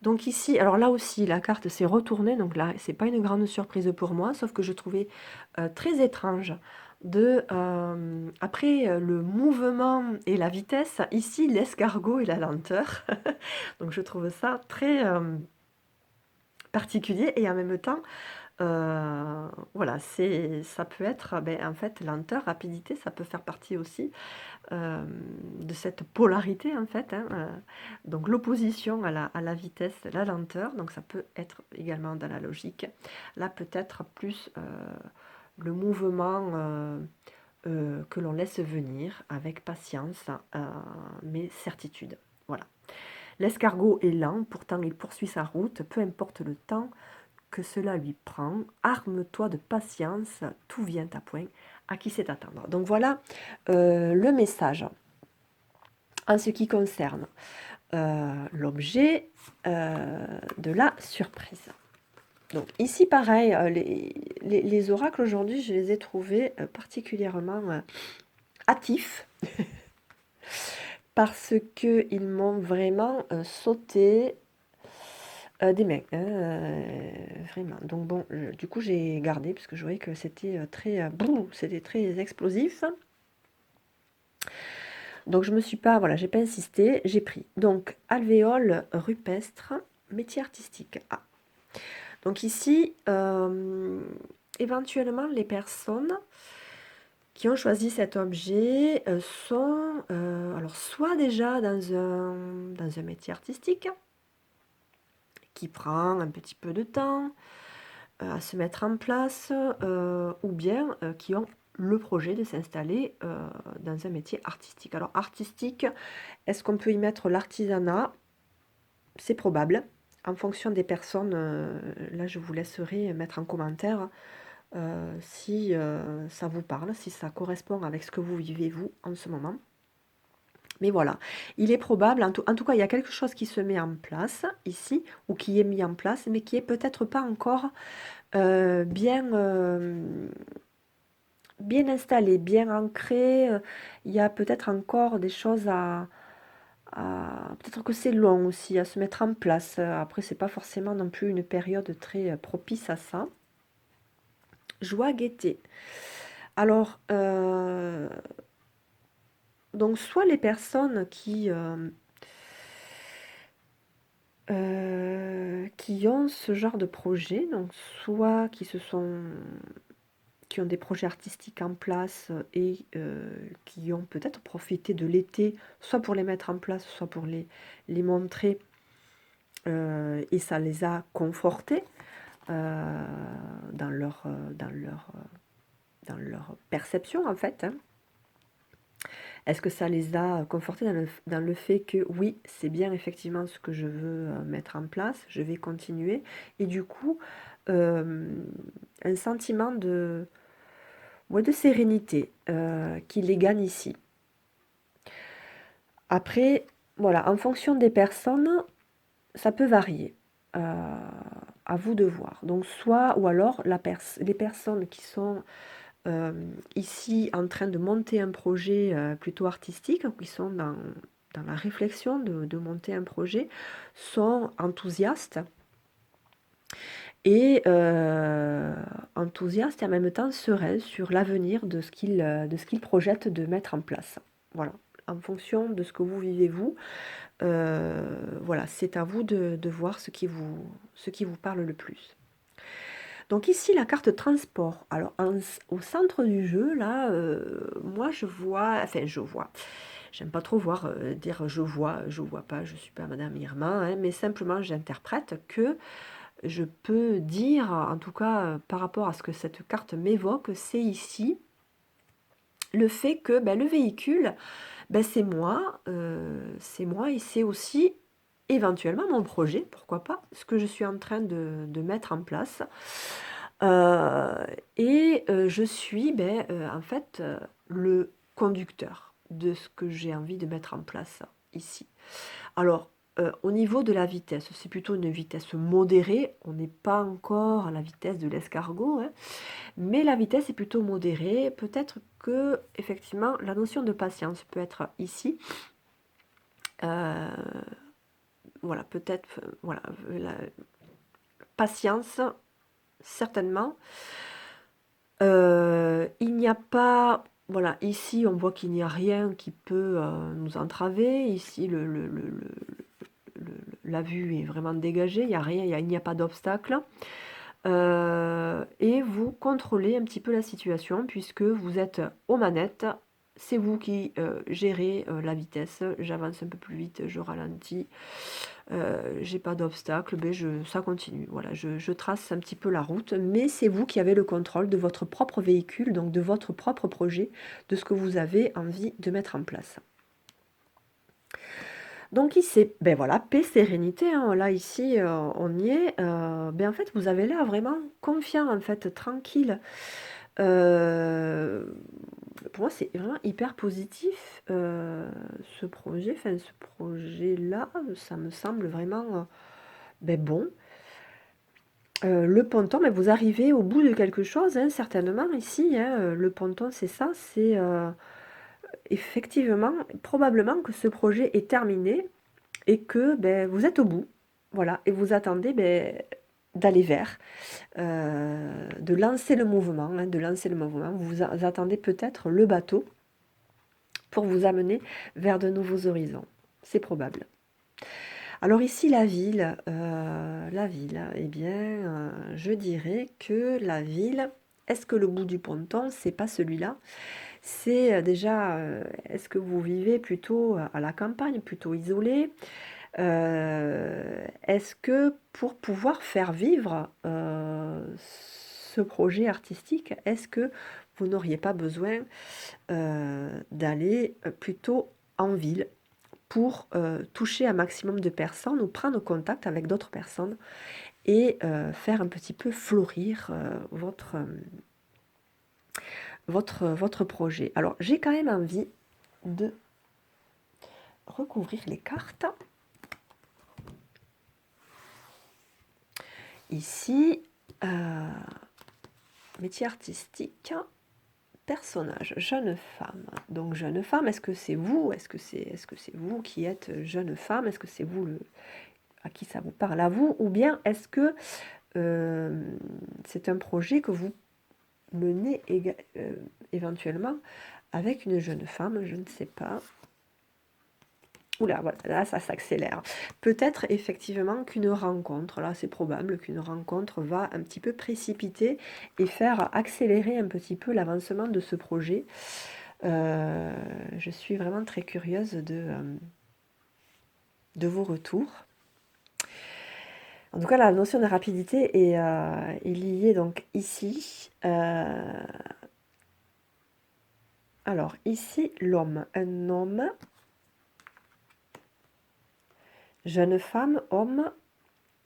S1: Donc ici, alors là aussi, la carte s'est retournée, donc là, c'est pas une grande surprise pour moi, sauf que je trouvais très étrange après le mouvement et la vitesse, ici, l'escargot et la lenteur. Donc je trouve ça très particulier et en même temps Voilà, ça peut être, en fait, lenteur, rapidité, ça peut faire partie aussi de cette polarité en fait, hein, donc l'opposition à la vitesse, la lenteur, donc ça peut être également dans la logique. Là peut-être plus le mouvement que l'on laisse venir avec patience, mais certitude. Voilà. L'escargot est lent, pourtant il poursuit sa route, peu importe le temps que cela lui prend. Arme-toi de patience, tout vient à point. À qui c'est attendre. Donc voilà le message en ce qui concerne l'objet de la surprise. Donc ici pareil, les oracles aujourd'hui, je les ai trouvés particulièrement hâtifs parce qu'ils m'ont vraiment sauté des mains, vraiment. Donc bon, du coup j'ai gardé parce que je voyais que c'était c'était très explosif. Donc je me suis pas, voilà, j'ai pas insisté, j'ai pris. Donc alvéole rupestre, métier artistique. Ah. Donc ici, éventuellement les personnes qui ont choisi cet objet sont alors soit déjà dans un métier artistique qui prend un petit peu de temps à se mettre en place, ou bien qui ont le projet de s'installer dans un métier artistique. Alors artistique, est-ce qu'on peut y mettre l'artisanat? C'est probable. En fonction des personnes, là je vous laisserai mettre en commentaire si ça vous parle, si ça correspond avec ce que vous vivez vous en ce moment. Mais voilà, il est probable, en tout cas, il y a quelque chose qui se met en place ici, ou qui est mis en place, mais qui est peut-être pas encore bien installé, bien ancré. Il y a peut-être encore des choses peut-être que c'est long aussi à se mettre en place. Après, c'est pas forcément non plus une période très propice à ça. Joie, gaieté. Alors, donc soit les personnes qui ont ce genre de projet, donc soit qui ont des projets artistiques en place et qui ont peut-être profité de l'été, soit pour les mettre en place, soit pour les montrer, et ça les a confortés dans dans leur perception en fait, hein. Est-ce que ça les a confortés dans le fait que oui, c'est bien effectivement ce que je veux mettre en place, je vais continuer, et du coup, un sentiment ouais, de sérénité qui les gagne ici. Après, voilà, en fonction des personnes, ça peut varier. À vous de voir. Donc soit, ou alors les personnes qui sont ici en train de monter un projet plutôt artistique, qui sont dans la réflexion de monter un projet, sont enthousiastes et enthousiastes et en même temps sereins sur l'avenir de ce qu'ils projettent de mettre en place. Voilà, en fonction de ce que vous vivez vous, voilà, c'est à vous de voir ce qui vous parle le plus. Donc ici, la carte transport. Alors, au centre du jeu, là, moi, je vois. J'aime pas trop dire je vois pas, je suis pas Madame Irma, hein, mais simplement, j'interprète que je peux dire, en tout cas, par rapport à ce que cette carte m'évoque, c'est ici le fait que le véhicule, c'est moi et c'est aussi éventuellement mon projet, pourquoi pas, ce que je suis en train de mettre en place. Et je suis, en fait, le conducteur de ce que j'ai envie de mettre en place ici. Alors, au niveau de la vitesse, c'est plutôt une vitesse modérée. On n'est pas encore à la vitesse de l'escargot, hein, mais la vitesse est plutôt modérée. Peut-être que, effectivement, la notion de patience peut être ici. Voilà, peut-être, voilà, la patience, certainement. Il n'y a pas, voilà, ici on voit qu'il n'y a rien qui peut nous entraver. Ici, la vue est vraiment dégagée, il n'y a rien, il n'y a pas d'obstacle. et vous contrôlez un petit peu la situation puisque vous êtes aux manettes. C'est vous qui gérez la vitesse. J'avance un peu plus vite, je ralentis. J'ai pas d'obstacle, ben ça continue. Voilà, je trace un petit peu la route, mais c'est vous qui avez le contrôle de votre propre véhicule, donc de votre propre projet, de ce que vous avez envie de mettre en place. Donc ici, ben voilà, paix, sérénité, hein. Là ici, on y est. Ben en fait, vous avez l'air vraiment confiant, en fait, tranquille. Euh, pour moi, c'est vraiment hyper positif, ce projet. Enfin, ce projet-là, ça me semble vraiment ben bon. Le ponton, mais vous arrivez au bout de quelque chose, hein, certainement ici, hein, le ponton, c'est ça, c'est effectivement, probablement que ce projet est terminé et que ben, vous êtes au bout, voilà, et vous attendez ben, d'aller vers, de lancer le mouvement, hein, de lancer le mouvement. Vous attendez peut-être le bateau pour vous amener vers de nouveaux horizons. C'est probable. Alors ici, la ville, eh bien, je dirais que la ville, est-ce que le bout du ponton, c'est pas celui-là? C'est déjà, est-ce que vous vivez plutôt à la campagne, plutôt isolé? Est-ce que pour pouvoir faire vivre ce projet artistique, est-ce que vous n'auriez pas besoin d'aller plutôt en ville pour toucher un maximum de personnes ou prendre contact avec d'autres personnes et faire un petit peu fleurir votre projet. Alors, j'ai quand même envie de recouvrir les cartes. Ici, métier artistique, personnage, jeune femme. Donc, jeune femme, est-ce que c'est vous? Est-ce que c'est vous qui êtes jeune femme? Est-ce que c'est vous à qui ça vous parle à vous? Ou bien est-ce que c'est un projet que vous menez éventuellement avec une jeune femme? Je ne sais pas. Oula, voilà, là, ça s'accélère. Peut-être effectivement qu'une rencontre, là, c'est probable qu'une rencontre va un petit peu précipiter et faire accélérer un petit peu l'avancement de ce projet. Je suis vraiment très curieuse de vos retours. En tout cas, la notion de rapidité est liée donc ici. Alors, ici, l'homme. Un homme. Jeune femme, homme.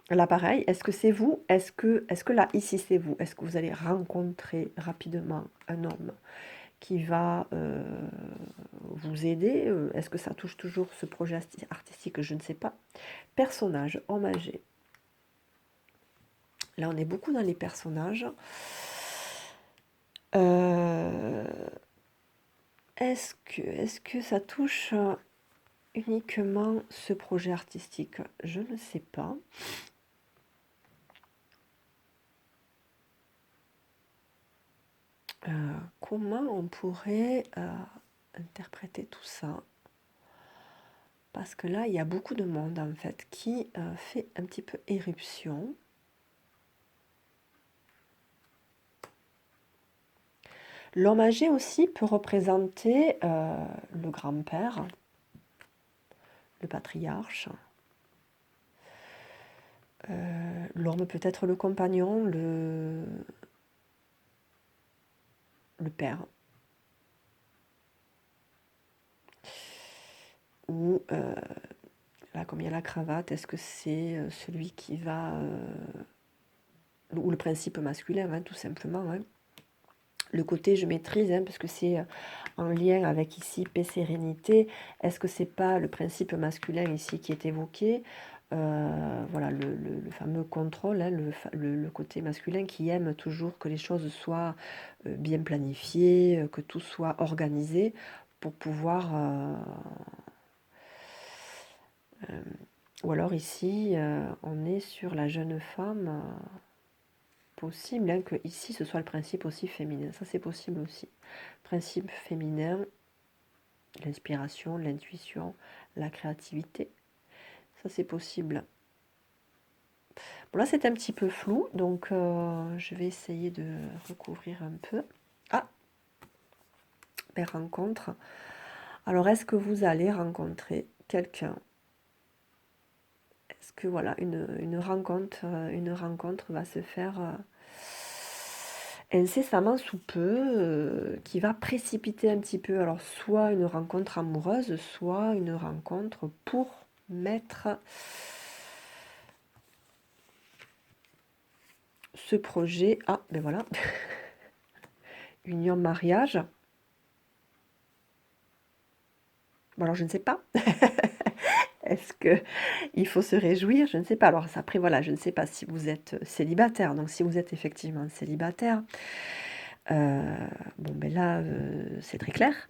S1: Là, pareil, est-ce que c'est vous? Est-ce que là, ici, c'est vous? Est-ce que vous allez rencontrer rapidement un homme qui va vous aider? Est-ce que ça touche toujours ce projet artistique? Je ne sais pas. Personnage, homme âgé. Là, on est beaucoup dans les personnages. Est-ce que ça touche uniquement ce projet artistique? Je ne sais pas. Comment on pourrait interpréter tout ça? Parce que là, il y a beaucoup de monde en fait qui fait un petit peu éruption. L'homme âgé aussi peut représenter le grand-père, le patriarche. L'homme peut être le compagnon, le père. Ou là, comme il y a la cravate, est-ce que c'est celui qui va... ou le principe masculin, hein, tout simplement. Hein. Le côté je maîtrise, hein, parce que c'est en lien avec ici paix, sérénité. Est-ce que c'est pas le principe masculin ici qui est évoqué? Voilà, le fameux contrôle, hein, le côté masculin qui aime toujours que les choses soient bien planifiées, que tout soit organisé pour pouvoir... ou alors ici, on est sur la jeune femme... possible hein, que ici ce soit le principe aussi féminin, ça c'est possible aussi. Principe féminin, l'inspiration, l'intuition, la créativité, ça c'est possible. Bon, là, c'est un petit peu flou, donc je vais essayer de recouvrir un peu. Ah, les rencontres. Alors, est-ce que vous allez rencontrer quelqu'un? Est-ce que, voilà, une rencontre va se faire incessamment sous peu, qui va précipiter un petit peu, alors soit une rencontre amoureuse, soit une rencontre pour mettre ce projet, ah ben voilà, union mariage. Bon, alors je ne sais pas. Est-ce que il faut se réjouir? Je ne sais pas. Alors après voilà, je ne sais pas si vous êtes célibataire. Donc si vous êtes effectivement célibataire, bon ben là, c'est très clair.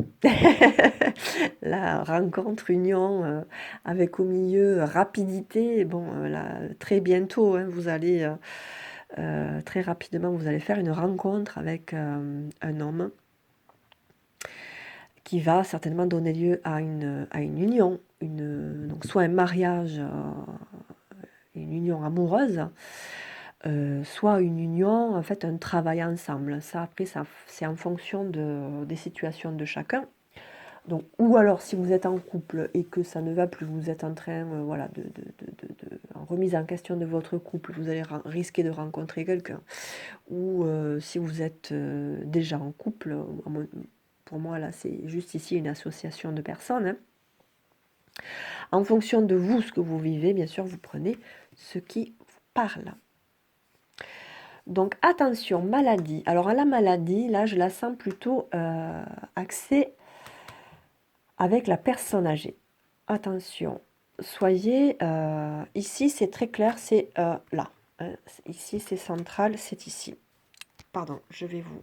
S1: La rencontre, union, avec au milieu rapidité, bon, là, très bientôt, hein, vous allez, très rapidement, vous allez faire une rencontre avec, un homme qui va certainement donner lieu à une union, donc soit un mariage, une union amoureuse, soit une union, en fait, un travail ensemble. Ça, après, ça, c'est en fonction des situations de chacun. Donc, ou alors, si vous êtes en couple et que ça ne va plus, vous êtes en train, voilà, en remise en question de votre couple, vous allez risquer de rencontrer quelqu'un. Ou si vous êtes déjà en couple, pour moi, là, c'est juste ici une association de personnes, hein. En fonction de vous, ce que vous vivez, bien sûr, vous prenez ce qui vous parle. Donc attention, maladie. Alors à la maladie, là, je la sens plutôt axée avec la personne âgée. Attention, soyez... ici, c'est très clair, c'est là. Hein. Ici, c'est central, c'est ici. Pardon, je vais vous...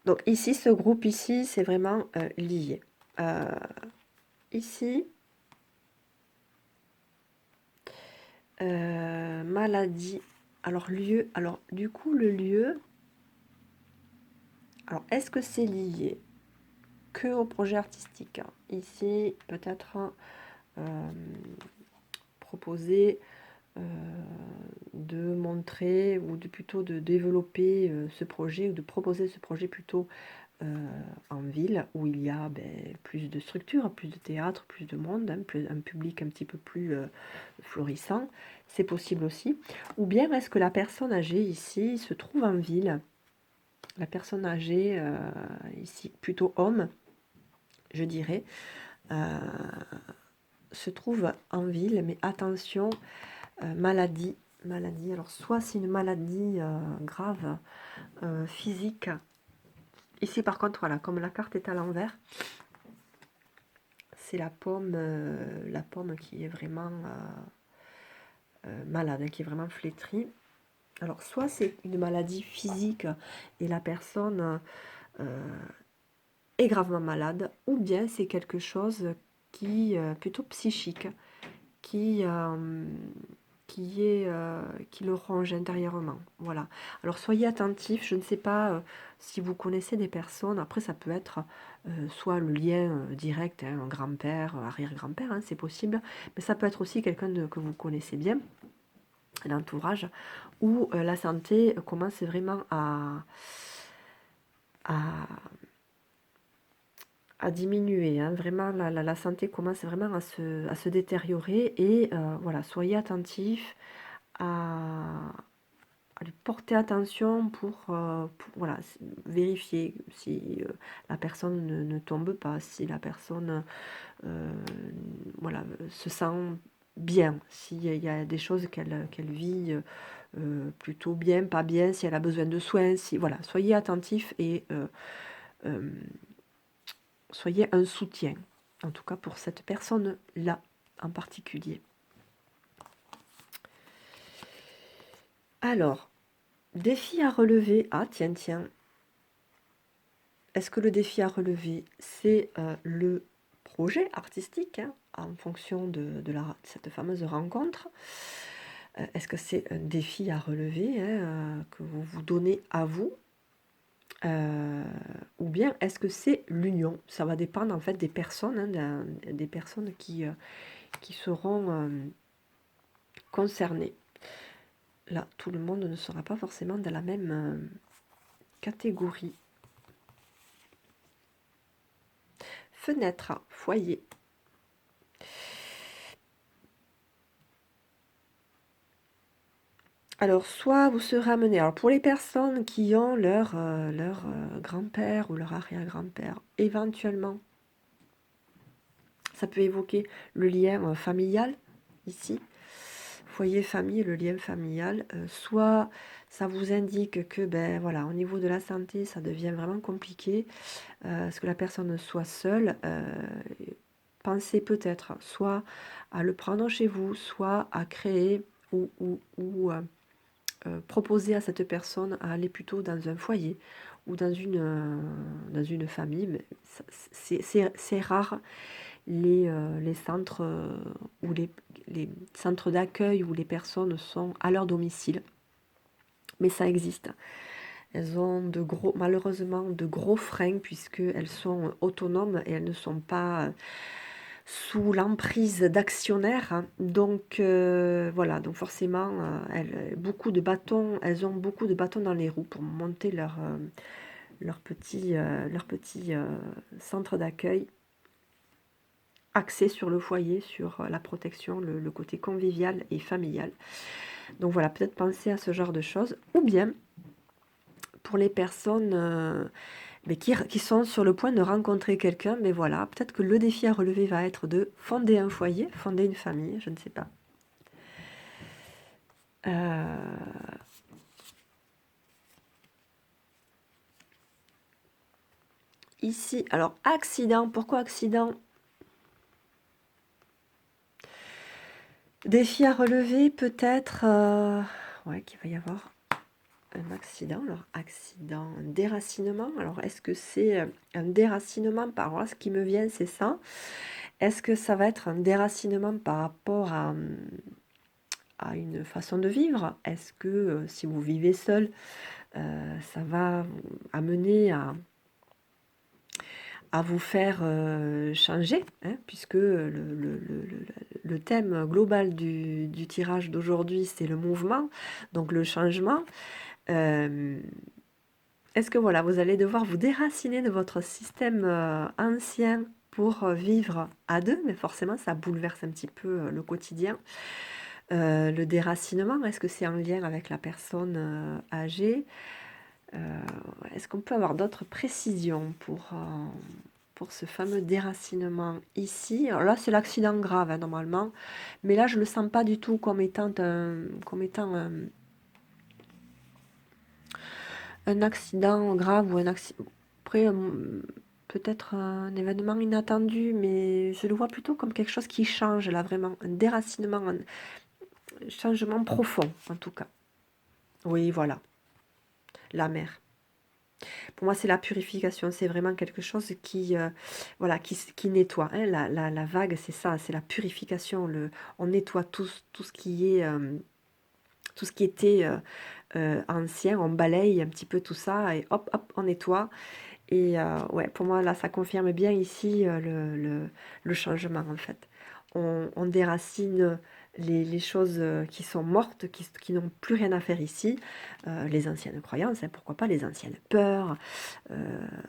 S1: Donc ici, ce groupe ici, c'est vraiment lié. Ici, maladie. Alors lieu, alors du coup le lieu, alors est-ce que c'est lié que au projet artistique? Ici, peut-être proposer de montrer ou plutôt de développer ce projet ou de proposer ce projet plutôt en ville où il y a plus de structures, plus de théâtre, plus de monde, hein, un public un petit peu plus florissant, c'est possible aussi. Ou bien est-ce que la personne âgée ici se trouve en ville? La personne âgée ici, plutôt homme, je dirais, se trouve en ville, mais attention, maladie. Maladie, alors soit c'est une maladie grave, physique. Ici par contre, voilà, comme la carte est à l'envers, c'est la pomme qui est vraiment malade, hein, qui est vraiment flétrie. Alors soit c'est une maladie physique et la personne est gravement malade, ou bien c'est quelque chose qui plutôt psychique, qui qui le ronge intérieurement. Voilà. Alors soyez attentifs, je ne sais pas si vous connaissez des personnes, après ça peut être soit le lien direct, hein, un grand-père, arrière-grand-père, hein, c'est possible, mais ça peut être aussi quelqu'un que vous connaissez bien, l'entourage, où la santé commence vraiment à, à diminuer, hein. Vraiment la santé commence vraiment à se détériorer et voilà, soyez attentifs à lui porter attention pour, voilà, vérifier si la personne ne tombe pas, si la personne voilà, se sent bien, s'il y a des choses qu'elle vit plutôt bien, pas bien, si elle a besoin de soins, si, voilà, soyez attentifs et euh, soyez un soutien, en tout cas pour cette personne-là en particulier. Alors, défi à relever. Ah, tiens, tiens. Est-ce que le défi à relever, c'est le projet artistique, hein, en fonction de cette fameuse rencontre? Est-ce que c'est un défi à relever, hein, que vous vous donnez à vous? Heu, ou bien est-ce que c'est l'union? Ça va dépendre en fait des personnes, hein, des personnes qui seront, concernées. Là, tout le monde ne sera pas forcément dans la même, catégorie. Fenêtre, foyer. Alors, soit vous serez amené, alors pour les personnes qui ont leur grand-père ou leur arrière-grand-père, éventuellement, ça peut évoquer le lien familial, ici, foyer, famille, le lien familial. Soit ça vous indique que, ben voilà, au niveau de la santé, ça devient vraiment compliqué, ce que la personne soit seule. Pensez peut-être soit à le prendre chez vous, soit à créer ou proposer à cette personne à aller plutôt dans un foyer ou dans une famille. Mais c'est rare les centres ou les centres d'accueil où les personnes sont à leur domicile. Mais ça existe. Elles ont malheureusement de gros freins puisqu'elles sont autonomes et elles ne sont pas sous l'emprise d'actionnaires, hein. Donc voilà, donc forcément, elles ont beaucoup de bâtons dans les roues pour monter leur petit centre d'accueil axé sur le foyer, sur la protection, le côté convivial et familial. Donc voilà, peut-être penser à ce genre de choses. Ou bien, pour les personnes mais qui sont sur le point de rencontrer quelqu'un, mais voilà, peut-être que le défi à relever va être de fonder un foyer, fonder une famille, je ne sais pas. Ici, alors accident, pourquoi accident? Défi à relever, peut-être, ouais, qu'il va y avoir un accident. Alors, accident, un déracinement. Alors, est-ce que c'est un déracinement par là, ce qui me vient, c'est ça. Est-ce que ça va être un déracinement par rapport à une façon de vivre? Est-ce que si vous vivez seul, ça va vous amener à vous faire changer, hein, puisque le thème global du tirage d'aujourd'hui, c'est le mouvement, donc le changement. Est-ce que voilà, vous allez devoir vous déraciner de votre système ancien pour vivre à deux, mais forcément ça bouleverse un petit peu le quotidien. Le déracinement, est-ce que c'est en lien avec la personne âgée? Est-ce qu'on peut avoir d'autres précisions pour ce fameux déracinement ici? Alors là, c'est l'accident grave, hein, normalement, mais là, je ne le sens pas du tout comme étant un accident grave ou un accident. Après, peut-être un événement inattendu, mais je le vois plutôt comme quelque chose qui change, là, vraiment. Un déracinement, un changement profond, en tout cas. Oui, voilà, la mer. Pour moi, c'est la purification, c'est vraiment quelque chose voilà, qui nettoie, hein. La vague, c'est ça, c'est la purification. On nettoie tout ce qui est, tout ce qui était ancien, on balaye un petit peu tout ça et hop, hop, on nettoie. Et ouais, pour moi, là, ça confirme bien ici le changement, en fait. On déracine les choses qui sont mortes, qui n'ont plus rien à faire ici. Les anciennes croyances, hein, pourquoi pas les anciennes peurs.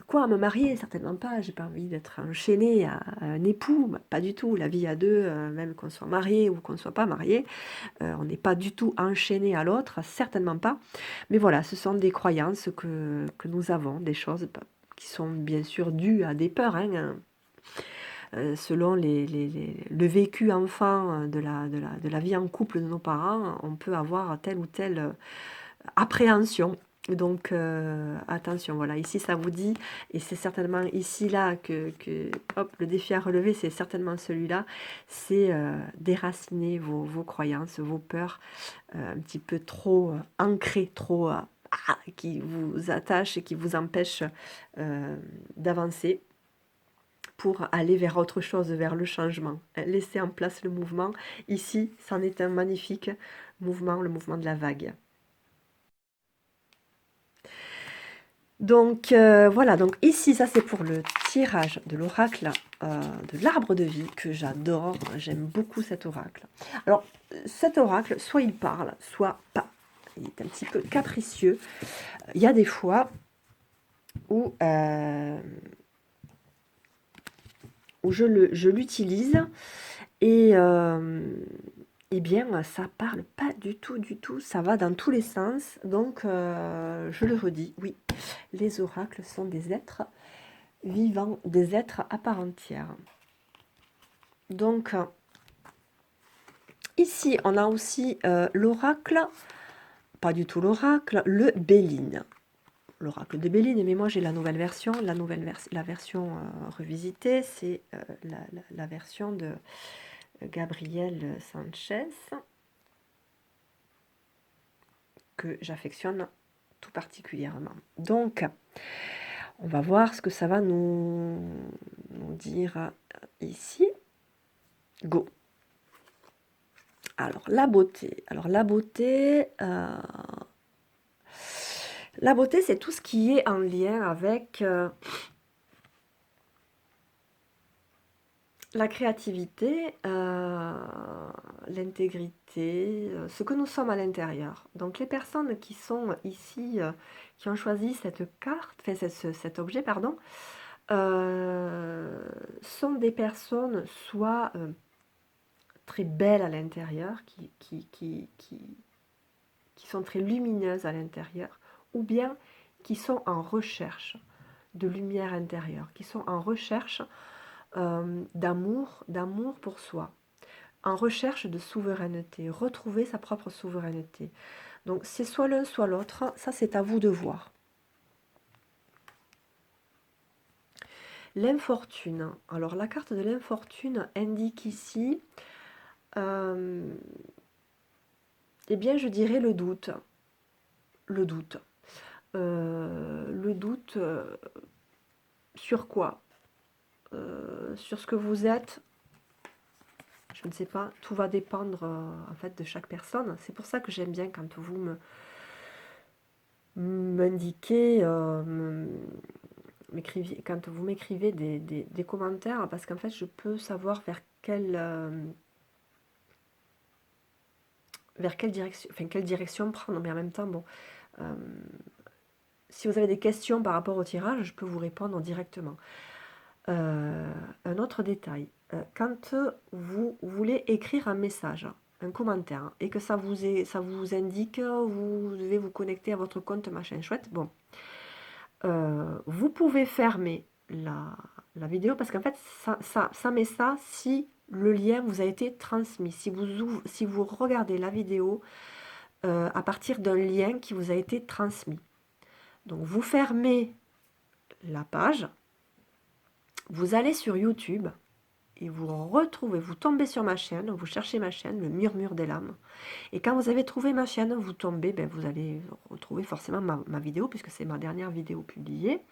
S1: Quoi, me marier? Certainement pas. J'ai pas envie d'être enchaînée à un époux. Bah, pas du tout. La vie à deux, même qu'on soit marié ou qu'on ne soit pas marié, on n'est pas du tout enchaîné à l'autre, certainement pas. Mais voilà, ce sont des croyances que nous avons, des choses qui sont bien sûr dues à des peurs, hein, selon le vécu enfant de la vie en couple de nos parents, on peut avoir telle ou telle appréhension. Donc attention, voilà, ici ça vous dit, et c'est certainement ici là hop, le défi à relever, c'est certainement celui-là, c'est déraciner vos croyances, vos peurs un petit peu trop ancrées, trop qui vous attachent et qui vous empêchent d'avancer. pour aller vers autre chose, vers le changement. Laisser en place le mouvement. Ici, c'en est un magnifique mouvement, le mouvement de la vague. Donc voilà, donc ici, ça c'est pour le tirage de l'oracle de l'arbre de vie que j'adore. J'aime beaucoup cet oracle. Alors, cet oracle, soit il parle, soit pas. Il est un petit peu capricieux. Il y a des fois où je l'utilise et eh bien, ça parle pas du tout, ça va dans tous les sens. Donc, je le redis, oui, les oracles sont des êtres vivants, des êtres à part entière. Donc, ici, on a aussi l'oracle, pas du tout l'oracle, le Béline. L'oracle de Béline, mais moi j'ai la nouvelle version, la version revisitée, c'est la version de Gabriel Sanchez, que j'affectionne tout particulièrement. Donc, on va voir ce que ça va nous dire ici. Go. Alors, la beauté. Alors, la beauté, c'est tout ce qui est en lien avec la créativité, l'intégrité, ce que nous sommes à l'intérieur. Donc les personnes qui sont ici, qui ont choisi cette carte, enfin cet objet, pardon, sont des personnes soit très belles à l'intérieur, qui sont très lumineuses à l'intérieur, ou bien qui sont en recherche de lumière intérieure, qui sont en recherche d'amour pour soi, en recherche de souveraineté, retrouver sa propre souveraineté. Donc c'est soit l'un soit l'autre, ça c'est à vous de voir. L'infortune. Alors la carte de l'infortune indique ici, eh bien je dirais le doute. Le doute. Le doute sur quoi? Sur ce que vous êtes, je ne sais pas, tout va dépendre en fait de chaque personne. C'est pour ça que j'aime bien quand vous m'indiquez, quand vous m'écrivez des commentaires, parce qu'en fait je peux savoir vers quelle direction, enfin quelle direction prendre, mais en même temps, bon, si vous avez des questions par rapport au tirage, je peux vous répondre directement. Un autre détail, quand vous voulez écrire un message, un commentaire, et que ça vous indique, vous devez vous connecter à votre compte machin chouette, bon, vous pouvez fermer la vidéo parce qu'en fait, ça met ça si le lien vous a été transmis, si vous regardez la vidéo à partir d'un lien qui vous a été transmis. Donc vous fermez la page, vous allez sur YouTube et vous tombez sur ma chaîne, vous cherchez ma chaîne, le Murmure des Lames. Et quand vous avez trouvé ma chaîne, vous tombez, vous allez retrouver forcément ma vidéo, puisque c'est ma dernière vidéo publiée.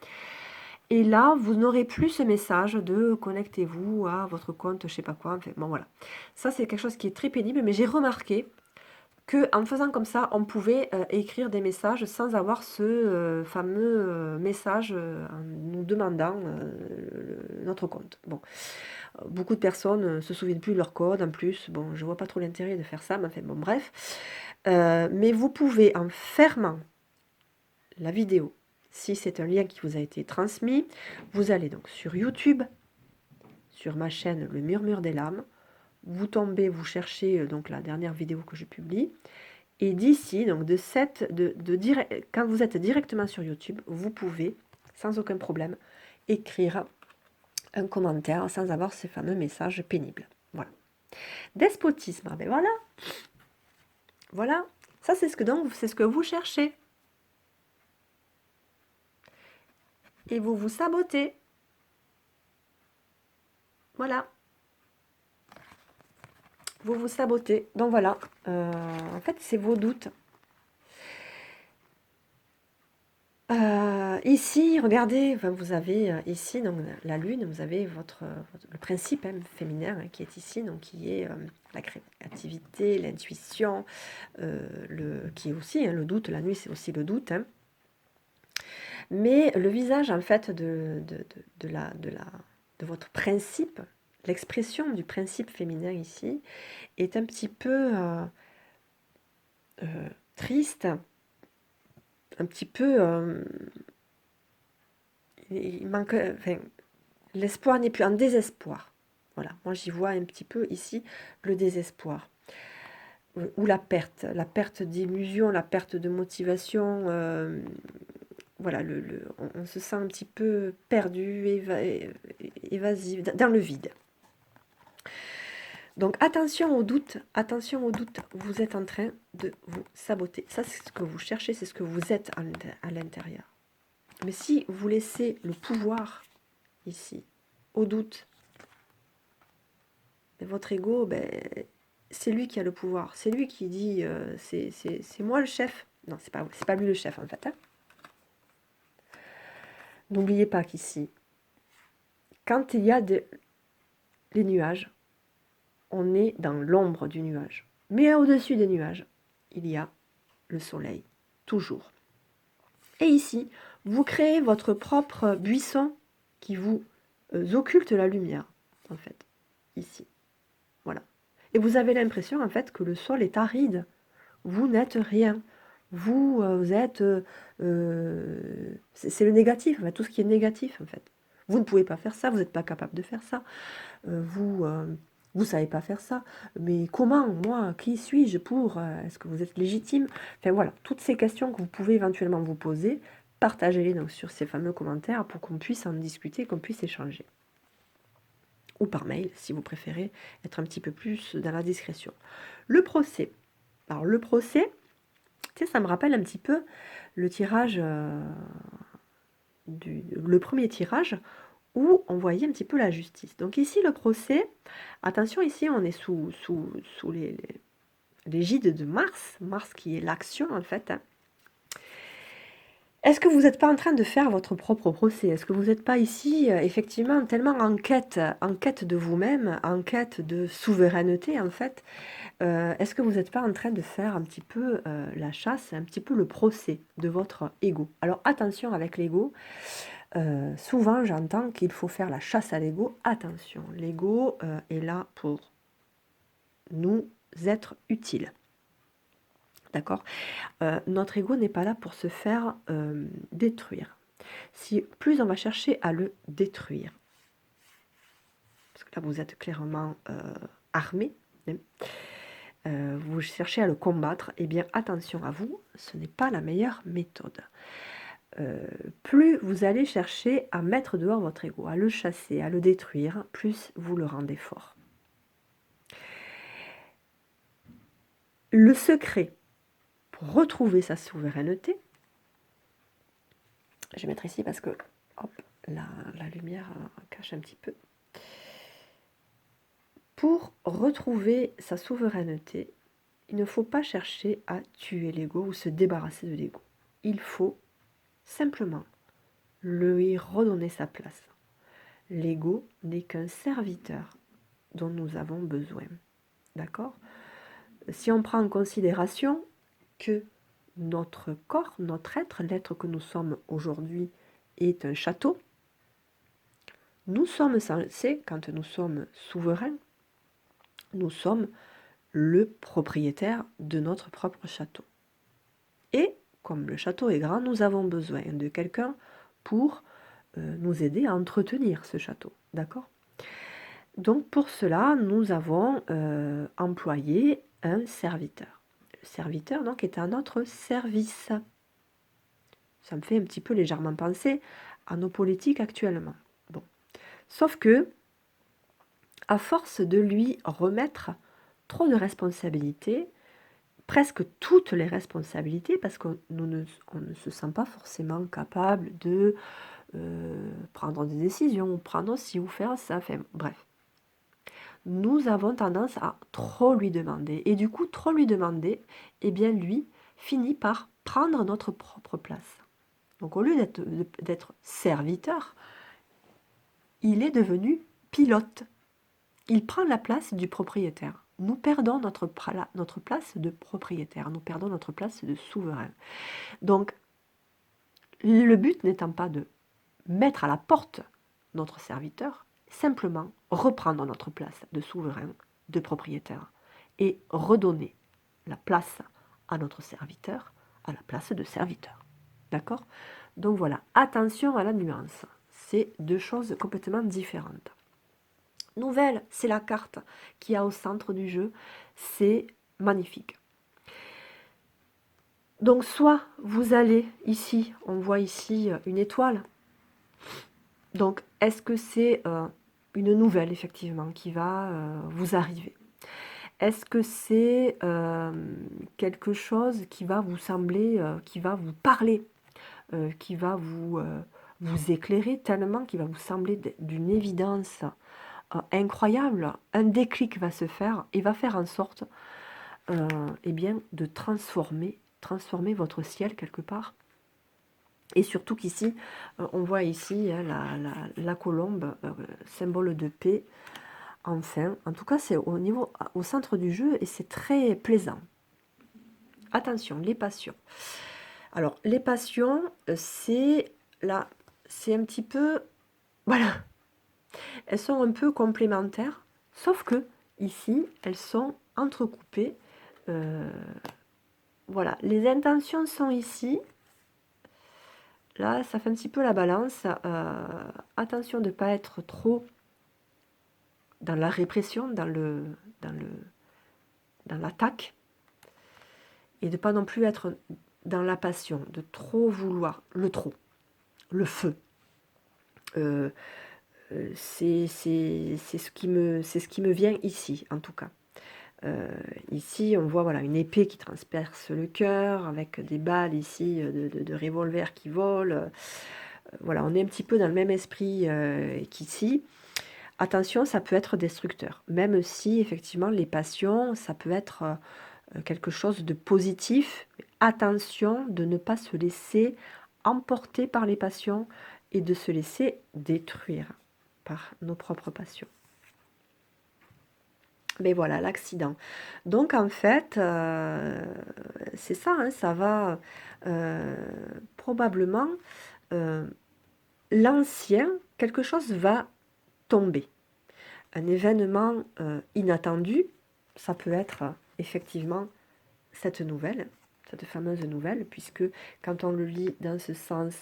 S1: Et là, vous n'aurez plus ce message de connectez-vous à votre compte, je sais pas quoi. Enfin, bon, voilà. Ça, c'est quelque chose qui est très pénible, mais j'ai remarqué qu'en faisant comme ça, on pouvait écrire des messages sans avoir ce fameux message en nous demandant notre compte. Bon, beaucoup de personnes ne se souviennent plus de leur code en plus. Bon, je vois pas trop l'intérêt de faire ça, mais enfin, bon, bref. Mais vous pouvez, en fermant la vidéo, si c'est un lien qui vous a été transmis, vous allez donc sur YouTube, sur ma chaîne Le Murmure des Lames, vous tombez, vous cherchez donc la dernière vidéo que je publie, et d'ici, donc quand vous êtes directement sur YouTube, vous pouvez, sans aucun problème, écrire un commentaire sans avoir ces fameux messages pénibles. Voilà. Despotisme, ben voilà. Voilà. Ça, c'est ce que vous cherchez. Et vous vous sabotez. Voilà. Vous vous sabotez. Donc voilà. En fait, c'est vos doutes. Ici, regardez, enfin, vous avez ici donc, la lune, vous avez le principe féminin qui est ici, donc qui est la créativité, l'intuition, qui est aussi le doute. La nuit, c'est aussi le doute. Mais le visage, en fait, de votre principe, l'expression du principe féminin ici, est un petit peu triste, un petit peu... il manque... Enfin, l'espoir n'est plus un désespoir. Voilà, moi j'y vois un petit peu ici le désespoir. Ou la perte d'illusion, la perte de motivation. Voilà, on se sent un petit peu perdu, évasif, dans le vide. Donc attention au doute, vous êtes en train de vous saboter. Ça, c'est ce que vous cherchez, c'est ce que vous êtes à l'intérieur. Mais si vous laissez le pouvoir ici au doute, votre ego, c'est lui qui a le pouvoir. C'est lui qui dit c'est moi le chef. Non, c'est pas lui le chef en fait. Hein. N'oubliez pas qu'ici, quand il y a les nuages, on est dans l'ombre du nuage. Mais au-dessus des nuages, il y a le soleil, toujours. Et ici, vous créez votre propre buisson qui vous occulte la lumière, en fait, ici. Voilà. Et vous avez l'impression, en fait, que le sol est aride. Vous n'êtes rien. Vous êtes... c'est le négatif, en fait, tout ce qui est négatif, en fait. Vous ne pouvez pas faire ça, vous n'êtes pas capable de faire ça. Vous savez pas faire ça. Mais comment, moi, qui suis-je pour est-ce que vous êtes légitime? Enfin voilà, toutes ces questions que vous pouvez éventuellement vous poser, partagez-les donc sur ces fameux commentaires pour qu'on puisse en discuter, qu'on puisse échanger. Ou par mail, si vous préférez être un petit peu plus dans la discrétion. Le procès. Alors le procès, ça me rappelle un petit peu le tirage, le premier tirage, où on voyait un petit peu la justice. Donc ici, le procès, attention, ici, on est sous l'égide de Mars qui est l'action, en fait. Hein. Est-ce que vous n'êtes pas en train de faire votre propre procès? Est-ce que vous n'êtes pas ici, effectivement, tellement en quête de vous-même, en quête de souveraineté, en fait? Est-ce que vous n'êtes pas en train de faire un petit peu la chasse, un petit peu le procès de votre ego? Alors attention avec l'ego. Souvent, j'entends qu'il faut faire la chasse à l'ego. Attention, l'ego est là pour nous être utile. D'accord? Notre ego n'est pas là pour se faire détruire. Plus on va chercher à le détruire, parce que là, vous êtes clairement armé, vous cherchez à le combattre, eh bien, attention à vous, ce n'est pas la meilleure méthode. Plus vous allez chercher à mettre dehors votre ego, à le chasser, à le détruire, plus vous le rendez fort. Le secret pour retrouver sa souveraineté, je vais mettre ici parce que hop, la lumière cache un petit peu. Pour retrouver sa souveraineté, il ne faut pas chercher à tuer l'ego ou se débarrasser de l'ego. Il faut simplement lui redonner sa place. L'ego n'est qu'un serviteur dont nous avons besoin. D'accord? Si on prend en considération que notre corps, notre être, l'être que nous sommes aujourd'hui est un château, nous sommes censés, quand nous sommes souverains, nous sommes le propriétaire de notre propre château. Et comme le château est grand, nous avons besoin de quelqu'un pour nous aider à entretenir ce château. D'accord? Donc pour cela, nous avons employé un serviteur. Le serviteur donc est à notre service. Ça me fait un petit peu légèrement penser à nos politiques actuellement. Bon. Sauf que, à force de lui remettre trop de responsabilités, presque toutes les responsabilités, parce qu'on ne se sent pas forcément capable de prendre des décisions, prendre ci ou faire ça, enfin bref. Nous avons tendance à trop lui demander. Et du coup, trop lui demander, eh bien lui finit par prendre notre propre place. Donc au lieu d'être serviteur, il est devenu pilote. Il prend la place du propriétaire. Nous perdons notre place de propriétaire, nous perdons notre place de souverain. Donc, le but n'étant pas de mettre à la porte notre serviteur, simplement reprendre notre place de souverain, de propriétaire, et redonner la place à notre serviteur, à la place de serviteur. D'accord? Donc voilà, attention à la nuance. C'est deux choses complètement différentes. Nouvelle, c'est la carte qu'il y a au centre du jeu. C'est magnifique. Donc soit vous allez ici, on voit ici une étoile. Donc est-ce que c'est une nouvelle effectivement qui va vous arriver? Est-ce que c'est quelque chose qui va vous sembler, qui va vous parler, qui va vous éclairer tellement, qui va vous sembler d'une évidence incroyable? Un déclic va se faire et va faire en sorte eh bien, de transformer votre ciel quelque part. Et surtout qu'ici, on voit ici la colombe, symbole de paix. Enfin, en tout cas, c'est au centre du jeu et c'est très plaisant. Attention, les passions. Alors, les passions, c'est un petit peu, voilà, elles sont un peu complémentaires, sauf que ici, elles sont entrecoupées. Voilà, les intentions sont ici. Là, ça fait un petit peu la balance. Attention de ne pas être trop dans la répression, dans l'attaque, et de pas non plus être dans la passion, de trop vouloir, le feu. C'est ce qui me vient ici, en tout cas. Ici, on voit voilà, une épée qui transperce le cœur, avec des balles ici de revolver qui volent. Voilà, on est un petit peu dans le même esprit qu'ici. Attention, ça peut être destructeur. Même si, effectivement, les passions, ça peut être quelque chose de positif. Attention de ne pas se laisser emporter par les passions et de se laisser détruire par nos propres passions. Mais voilà, l'accident. Donc en fait, c'est ça, hein, ça va probablement, l'ancien, quelque chose va tomber. Un événement inattendu, ça peut être effectivement cette fameuse nouvelle, puisque quand on le lit dans ce sens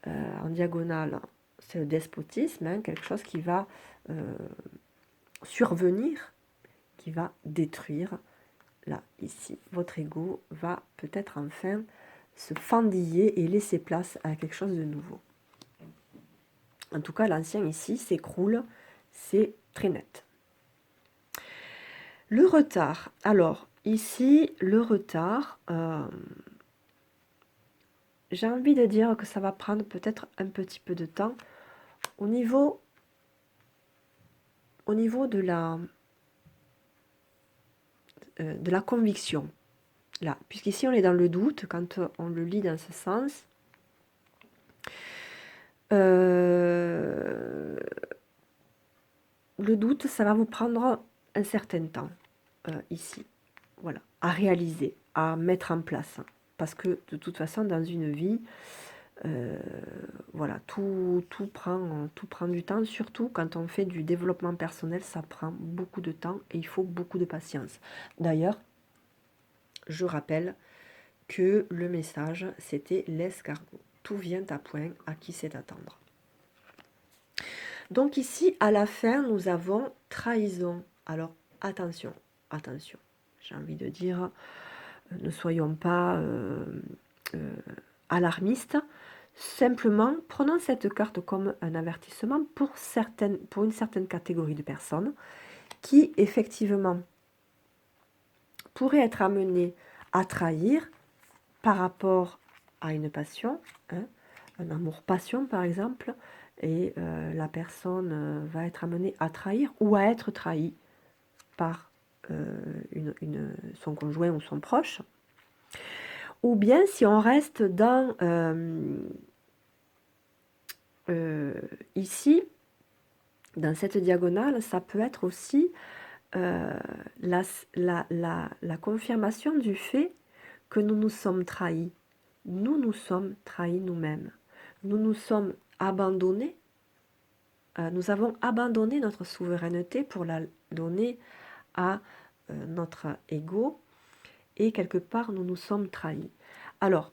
S1: en diagonale, c'est le despotisme, hein, quelque chose qui va survenir, qui va détruire. Là, ici, votre ego va peut-être enfin se fendiller et laisser place à quelque chose de nouveau. En tout cas, l'ancien ici s'écroule, c'est très net. Le retard. Alors, ici, le retard, j'ai envie de dire que ça va prendre peut-être un petit peu de temps au niveau de la conviction. Là, puisqu'ici on est dans le doute, quand on le lit dans ce sens. Le doute, ça va vous prendre un certain temps, ici. Voilà, à réaliser, à mettre en place. Parce que de toute façon, dans une vie, voilà, tout prend du temps, surtout quand on fait du développement personnel, ça prend beaucoup de temps et il faut beaucoup de patience. D'ailleurs, je rappelle que le message, c'était l'escargot. Tout vient à point, à qui sait attendre. Donc ici, à la fin, nous avons trahison. Alors, attention, j'ai envie de dire, ne soyons pas alarmistes. Simplement, prenons cette carte comme un avertissement pour une certaine catégorie de personnes qui, effectivement, pourraient être amenées à trahir par rapport à une passion, hein, un amour-passion par exemple, et la personne va être amenée à trahir ou à être trahie par son conjoint ou son proche. Ou bien si on reste dans ici, dans cette diagonale, ça peut être aussi la, la confirmation du fait que nous nous sommes trahis. Nous sommes trahis nous-mêmes. Nous nous sommes abandonnés. Nous avons abandonné notre souveraineté pour la donner à notre ego. Et quelque part, nous nous sommes trahis. Alors,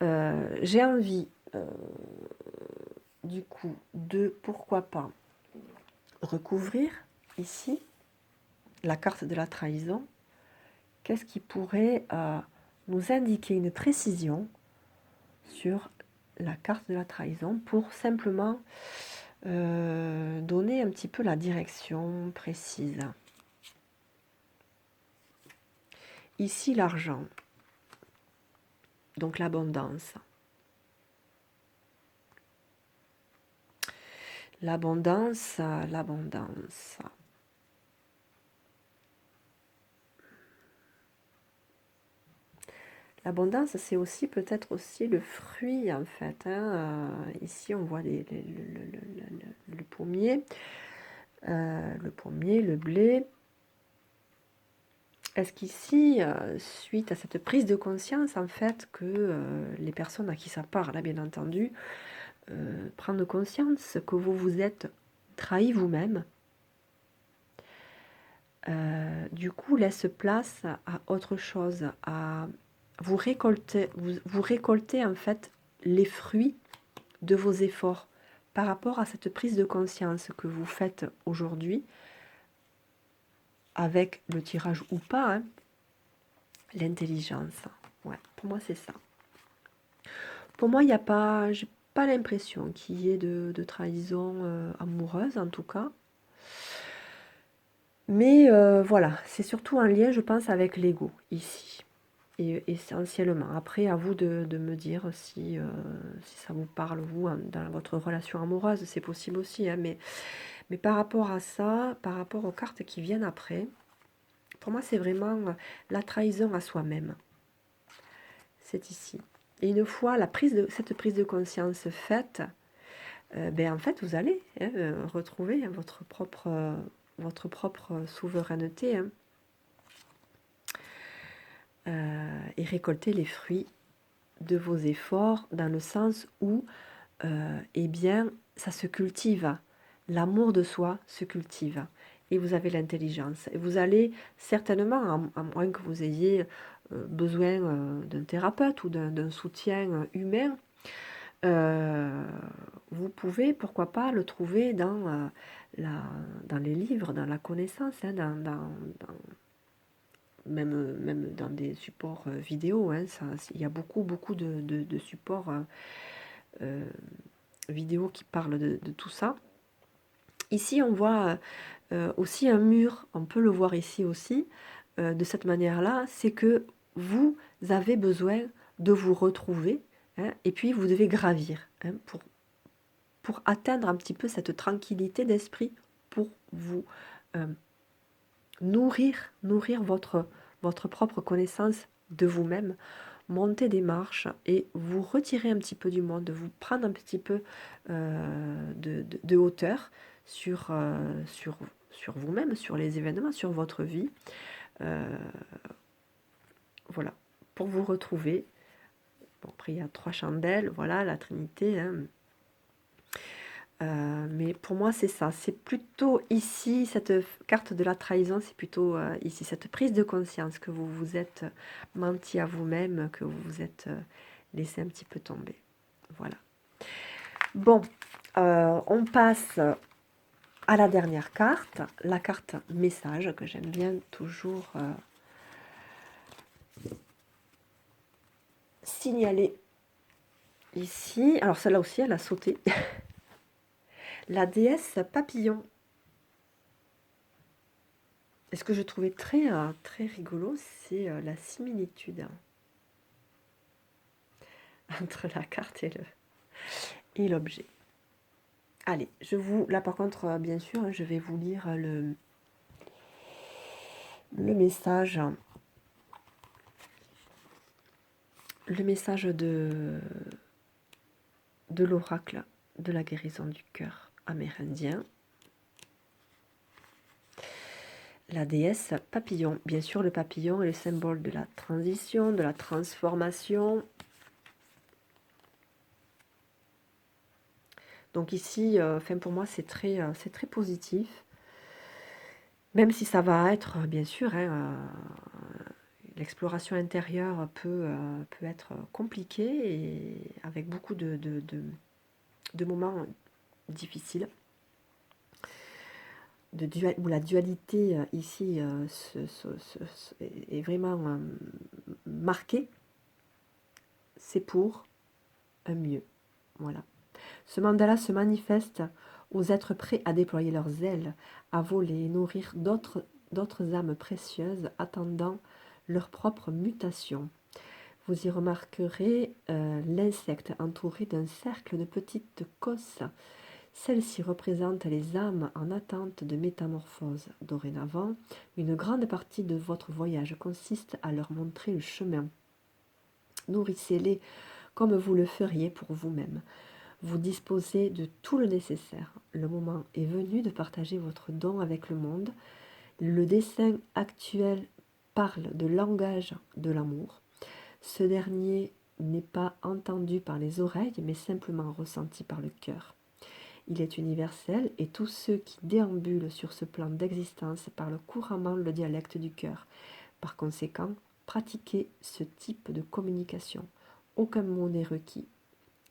S1: j'ai envie, du coup, de, pourquoi pas, recouvrir ici la carte de la trahison. Qu'est-ce qui pourrait nous indiquer une précision sur la carte de la trahison pour simplement donner un petit peu la direction précise. Ici, l'argent, donc l'abondance. L'abondance, l'abondance. L'abondance, c'est aussi peut-être aussi le fruit, en fait. Ici, on voit le pommier, le blé. Est-ce qu'ici, suite à cette prise de conscience, en fait, que les personnes à qui ça parle, bien entendu, prendre conscience que vous vous êtes trahi vous-même, du coup, laisse place à autre chose, à vous récoltez en fait les fruits de vos efforts par rapport à cette prise de conscience que vous faites aujourd'hui, avec le tirage ou pas, hein, l'intelligence. Ouais, pour moi c'est ça. Pour moi, il n'y a pas, j'ai pas l'impression qu'il y ait de trahison amoureuse en tout cas. Mais voilà, c'est surtout un lien, je pense, avec l'ego ici. Et essentiellement. Après, à vous de me dire si, si ça vous parle, vous, dans votre relation amoureuse, c'est possible aussi. Hein, mais par rapport à ça, par rapport aux cartes qui viennent après, pour moi, c'est vraiment la trahison à soi-même. C'est ici. Et une fois cette prise de conscience faite, ben, en fait, vous allez retrouver votre propre souveraineté. Hein. Et récolter les fruits de vos efforts dans le sens où eh bien ça se cultive, l'amour de soi se cultive et vous avez l'intelligence et vous allez certainement, à moins que vous ayez besoin d'un thérapeute ou d'un soutien humain, vous pouvez pourquoi pas le trouver dans, dans les livres, dans la connaissance, hein, même dans des supports vidéo, hein, il y a beaucoup de supports vidéo qui parlent de tout ça. Ici, on voit aussi un mur, on peut le voir ici aussi, de cette manière-là, c'est que vous avez besoin de vous retrouver, hein, et puis vous devez gravir hein, pour atteindre un petit peu cette tranquillité d'esprit, pour vous nourrir votre propre connaissance de vous-même, monter des marches et vous retirer un petit peu du monde, vous prendre un petit peu de hauteur sur vous-même, sur les événements, sur votre vie. Voilà, pour vous retrouver. Bon, après, il y a 3 chandelles, voilà, la Trinité. Hein. Mais pour moi, c'est ça. C'est plutôt ici, cette carte de la trahison, c'est plutôt ici, cette prise de conscience que vous vous êtes menti à vous-même, que vous vous êtes laissé un petit peu tomber. Voilà. Bon, on passe à la dernière carte, la carte message, que j'aime bien toujours signaler ici. Alors celle-là aussi, elle a sauté. La déesse papillon. Et ce que je trouvais très, très rigolo, c'est la similitude entre la carte et l'objet. Allez, là par contre, bien sûr, hein, je vais vous lire le message le message de l'oracle de la guérison du cœur amérindien. La déesse papillon. Bien sûr, le papillon est le symbole de la transition, de la transformation. Donc ici, pour moi, c'est très positif. Même si ça va être, bien sûr, l'exploration intérieure peut être compliquée et avec beaucoup de moments difficiles. Où la dualité ici est vraiment marquée, c'est pour un mieux. Voilà. Ce mandala se manifeste aux êtres prêts à déployer leurs ailes, à voler et nourrir d'autres âmes précieuses attendant leur propre mutation. Vous y remarquerez l'insecte entouré d'un cercle de petites cosses. Celle-ci représente les âmes en attente de métamorphose. Dorénavant, une grande partie de votre voyage consiste à leur montrer le chemin. Nourrissez-les comme vous le feriez pour vous-même. Vous disposez de tout le nécessaire. Le moment est venu de partager votre don avec le monde. Le dessin actuel parle de langage de l'amour. Ce dernier n'est pas entendu par les oreilles, mais simplement ressenti par le cœur. Il est universel et tous ceux qui déambulent sur ce plan d'existence parlent couramment le dialecte du cœur. Par conséquent, pratiquez ce type de communication. Aucun mot n'est requis.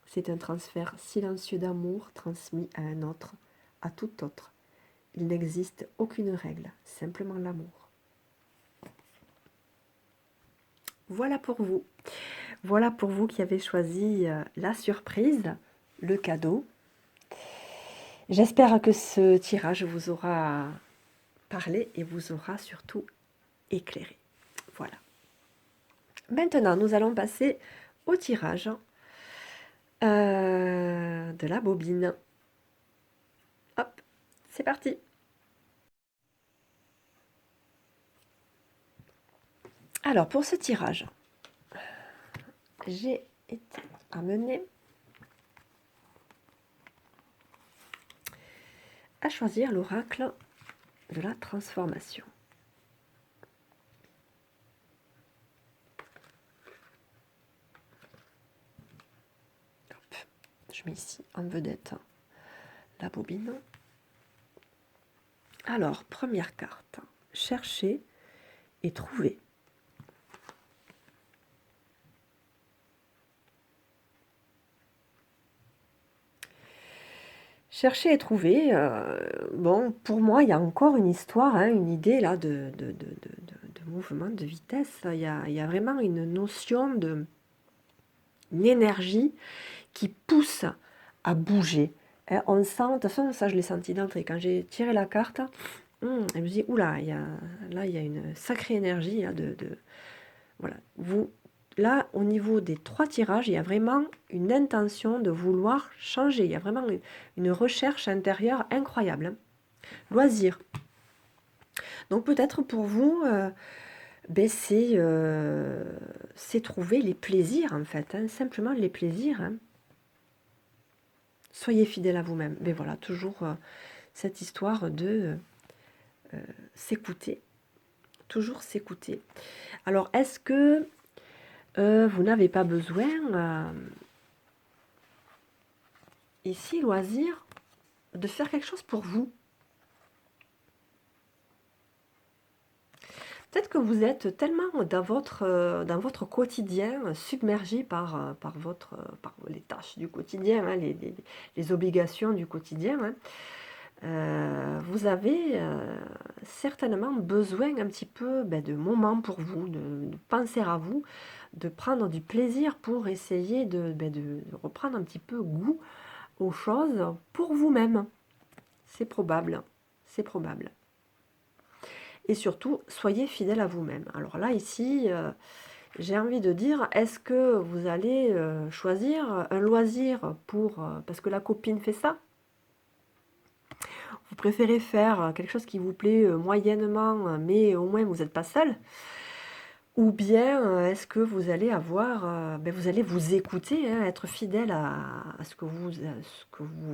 S1: C'est un transfert silencieux d'amour transmis à un autre, à tout autre. Il n'existe aucune règle, simplement l'amour. Voilà pour vous. Voilà pour vous qui avez choisi la surprise, le cadeau. J'espère que ce tirage vous aura parlé et vous aura surtout éclairé. Voilà. Maintenant, nous allons passer au tirage de la bobine. Hop, c'est parti. Alors, pour ce tirage, j'ai été amenée à choisir l'oracle de la transformation. Hop, je mets ici en vedette la bobine. Alors, première carte, chercher et trouver. Chercher et trouver, bon, pour moi, il y a encore une histoire, une idée là de mouvement, de vitesse. Il y a vraiment une notion une énergie qui pousse à bouger. On sent, de toute façon, ça je l'ai senti d'entrée. Quand j'ai tiré la carte, je me dis, oula, là, il y a une sacrée énergie là, voilà. Là, au niveau des 3 tirages, il y a vraiment une intention de vouloir changer. Il y a vraiment une recherche intérieure incroyable. Loisir. Donc peut-être pour vous, c'est trouver les plaisirs en fait. Simplement les plaisirs. Soyez fidèle à vous-même. Mais voilà, toujours cette histoire de s'écouter. Toujours s'écouter. Alors, est-ce que vous n'avez pas besoin, ici, loisir, de faire quelque chose pour vous? Peut-être que vous êtes tellement dans votre quotidien, submergé par les tâches du quotidien, les obligations du quotidien. Vous avez certainement besoin un petit peu de moments pour vous, de penser à vous, de prendre du plaisir pour essayer de reprendre un petit peu goût aux choses pour vous-même. C'est probable, c'est probable. Et surtout, soyez fidèle à vous-même. Alors là, ici, j'ai envie de dire, est-ce que vous allez choisir un loisir parce que la copine fait ça? Vous préférez faire quelque chose qui vous plaît moyennement, mais au moins vous n'êtes pas seul? Ou bien est-ce que vous allez avoir, vous allez vous écouter, hein, être fidèle à ce que vous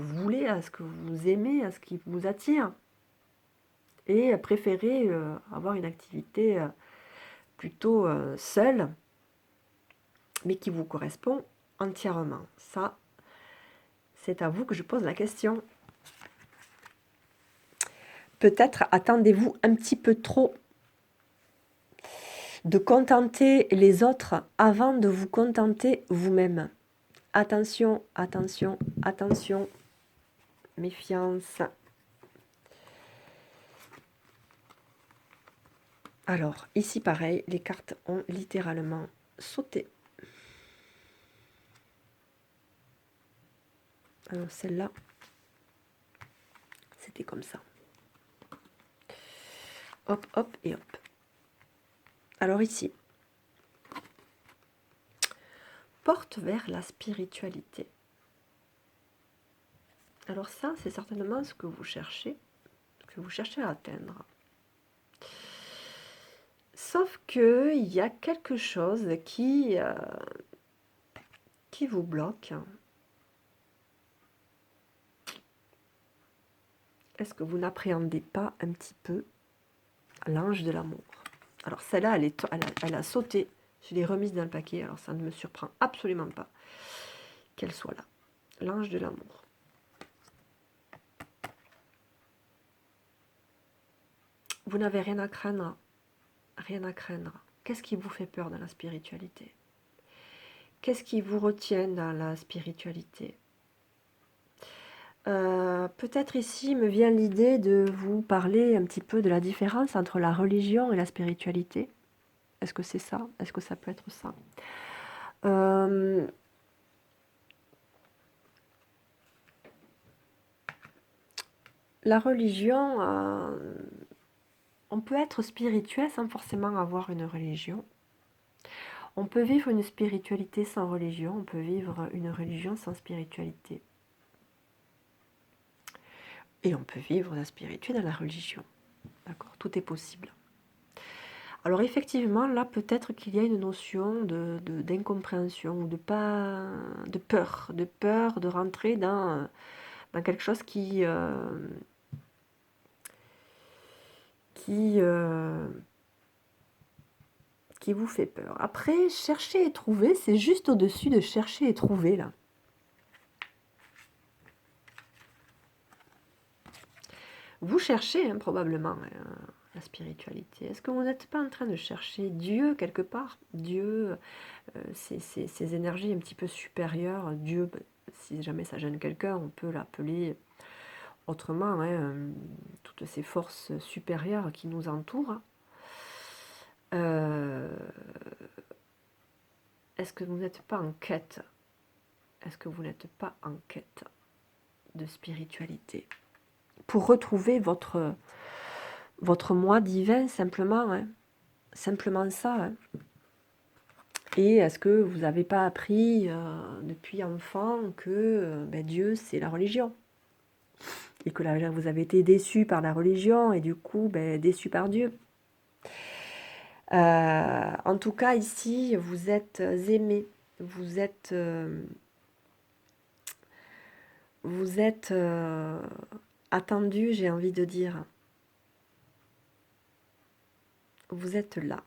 S1: voulez, à ce que vous aimez, à ce qui vous attire, et préférer avoir une activité plutôt seule, mais qui vous correspond entièrement. Ça, c'est à vous que je pose la question. Peut-être attendez-vous un petit peu trop de contenter les autres avant de vous contenter vous-même. Attention, attention, attention, méfiance. Alors, ici pareil, les cartes ont littéralement sauté. Alors celle-là, c'était comme ça. Hop, hop et hop. Alors ici, porte vers la spiritualité. Alors ça, c'est certainement ce que vous cherchez à atteindre. Sauf que il y a quelque chose qui vous bloque. Est-ce que vous n'appréhendez pas un petit peu l'ange de l'amour? Alors celle-là, elle a sauté. Je l'ai remise dans le paquet, alors ça ne me surprend absolument pas qu'elle soit là. L'ange de l'amour. Vous n'avez rien à craindre. Rien à craindre. Qu'est-ce qui vous fait peur dans la spiritualité? Qu'est-ce qui vous retient dans la spiritualité? Peut-être ici me vient l'idée de vous parler un petit peu de la différence entre la religion et la spiritualité. Est-ce que c'est ça? Est-ce que ça peut être ça? La religion, on peut être spirituel sans forcément avoir une religion. On peut vivre une spiritualité sans religion, on peut vivre une religion sans spiritualité. Et on peut vivre la spiritualité dans la religion. D'accord? Tout est possible. Alors effectivement, là, peut-être qu'il y a une notion d'incompréhension ou de peur de rentrer dans quelque chose qui vous fait peur. Après, chercher et trouver, c'est juste au-dessus de chercher et trouver, là. Vous cherchez probablement la spiritualité. Est-ce que vous n'êtes pas en train de chercher Dieu quelque part? Dieu, ces énergies un petit peu supérieures. Dieu, si jamais ça gêne quelqu'un, on peut l'appeler autrement, toutes ces forces supérieures qui nous entourent. Est-ce que vous n'êtes pas en quête? Est-ce que vous n'êtes pas en quête de spiritualité? Pour retrouver votre moi divin, simplement. Simplement ça. Et est-ce que vous n'avez pas appris depuis enfant que Dieu, c'est la religion? Et que là, vous avez été déçu par la religion et du coup, déçu par Dieu. En tout cas, ici, vous êtes aimé. Vous êtes attendu, j'ai envie de dire. Vous êtes là.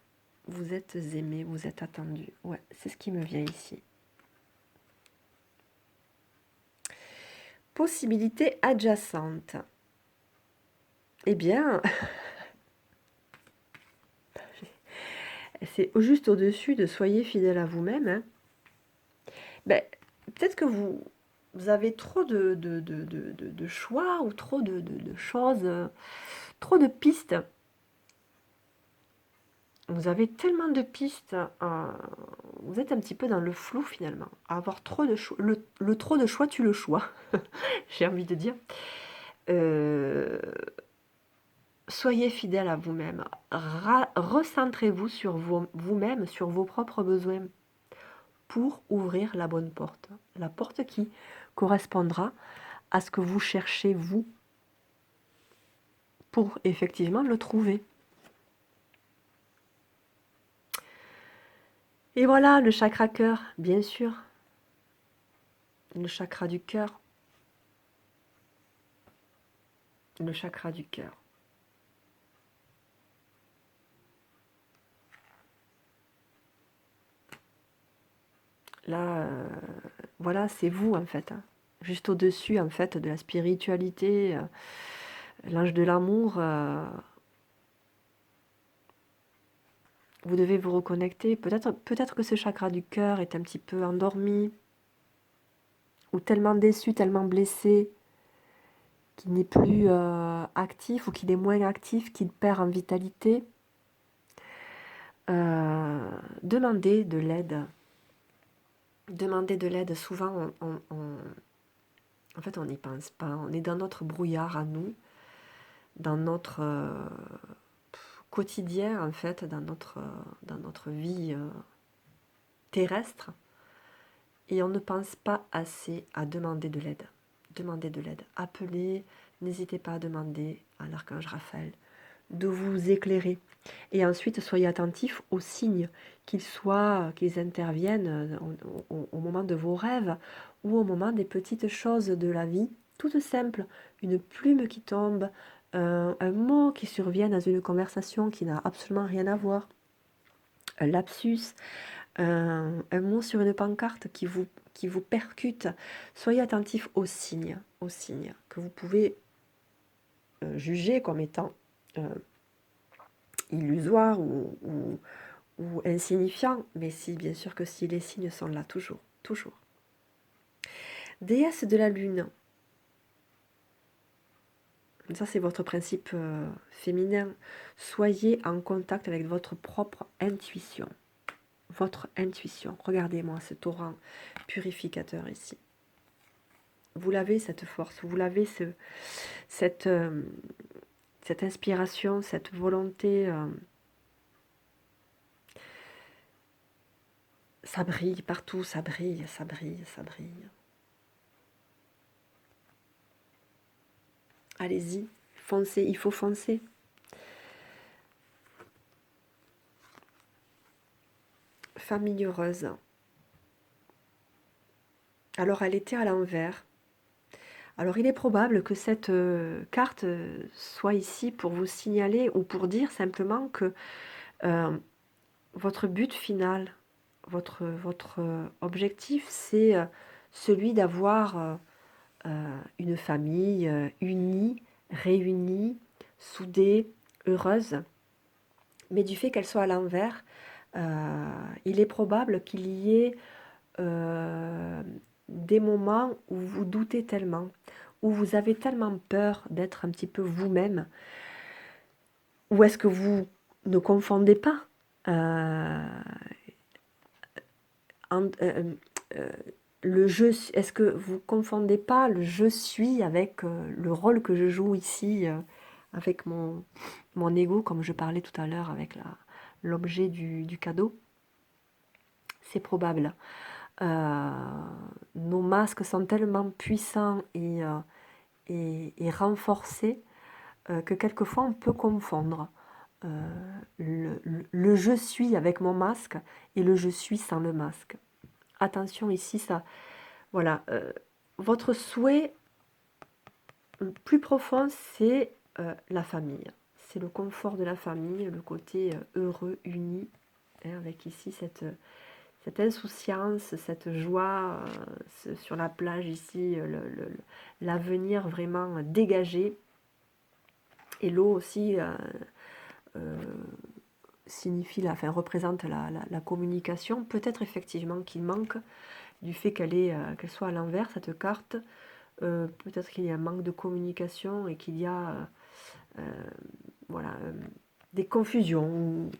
S1: Vous êtes aimé, vous êtes attendu. Ouais, c'est ce qui me vient ici. Possibilité adjacente. Eh bien, c'est juste au-dessus de soyez fidèle à vous-même. Peut-être que vous avez trop de choix ou trop de choses, trop de pistes. Vous avez tellement de pistes, vous êtes un petit peu dans le flou finalement. À avoir trop de choix, le trop de choix tue le choix, j'ai envie de dire. Soyez fidèle à vous-même. Recentrez-vous sur vous-même, sur vos propres besoins pour ouvrir la bonne porte. La porte qui correspondra à ce que vous cherchez vous pour effectivement le trouver. Et voilà, le chakra cœur, bien sûr. Le chakra du cœur. Le chakra du cœur. Là, voilà, c'est vous en fait, hein. Juste au-dessus en fait de la spiritualité, l'ange de l'amour, vous devez vous reconnecter. Peut-être que ce chakra du cœur est un petit peu endormi, ou tellement déçu, tellement blessé, qu'il n'est plus actif, ou qu'il est moins actif, qu'il perd en vitalité. Demandez de l'aide. Demandez de l'aide. Souvent, en fait, on n'y pense pas. On est dans notre brouillard à nous, dans notre quotidien, en fait, dans notre vie terrestre. Et on ne pense pas assez à demander de l'aide. Demandez de l'aide. Appelez, n'hésitez pas à demander à l'archange Raphaël de vous éclairer. Et ensuite, soyez attentifs aux signes, qu'ils interviennent au moment de vos rêves ou au moment des petites choses de la vie, toutes simples. Une plume qui tombe, un mot qui survient dans une conversation qui n'a absolument rien à voir, un lapsus, un mot sur une pancarte qui vous percute. Soyez attentifs aux signes que vous pouvez juger comme étant illusoires ou insignifiants, mais si, bien sûr que si, les signes sont là, toujours, toujours. Déesse de la lune, ça c'est votre principe féminin. Soyez en contact avec votre propre intuition. Votre intuition. Regardez-moi ce torrent purificateur ici. Vous l'avez cette force, vous l'avez cette inspiration, cette volonté. Ça brille partout, ça brille, ça brille, ça brille. Allez-y, foncez, il faut foncer. Famille heureuse. Alors elle était à l'envers. Alors il est probable que cette carte soit ici pour vous signaler ou pour dire simplement que votre but final, votre objectif, c'est celui d'avoir une famille unie, réunie, soudée, heureuse. Mais du fait qu'elle soit à l'envers, il est probable qu'il y ait des moments où vous doutez tellement, où vous avez tellement peur d'être un petit peu vous-même, ou est-ce que vous ne confondez pas euh, euh, le je suis, est-ce que vous confondez pas le je suis avec le rôle que je joue ici, avec mon ego, comme je parlais tout à l'heure avec l'objet du cadeau? C'est probable. Nos masques sont tellement puissants et renforcés que quelquefois on peut confondre le je suis avec mon masque et le je suis sans le masque. Attention ici, ça, voilà. Votre souhait le plus profond, c'est la famille. C'est le confort de la famille, le côté heureux, uni, hein, avec ici cette insouciance, cette joie sur la plage ici, l'avenir vraiment dégagé. Et l'eau aussi signifie, représente la communication. Peut-être effectivement qu'il manque du fait qu'elle soit à l'envers, cette carte. Peut-être qu'il y a un manque de communication et qu'il y a voilà, des confusions,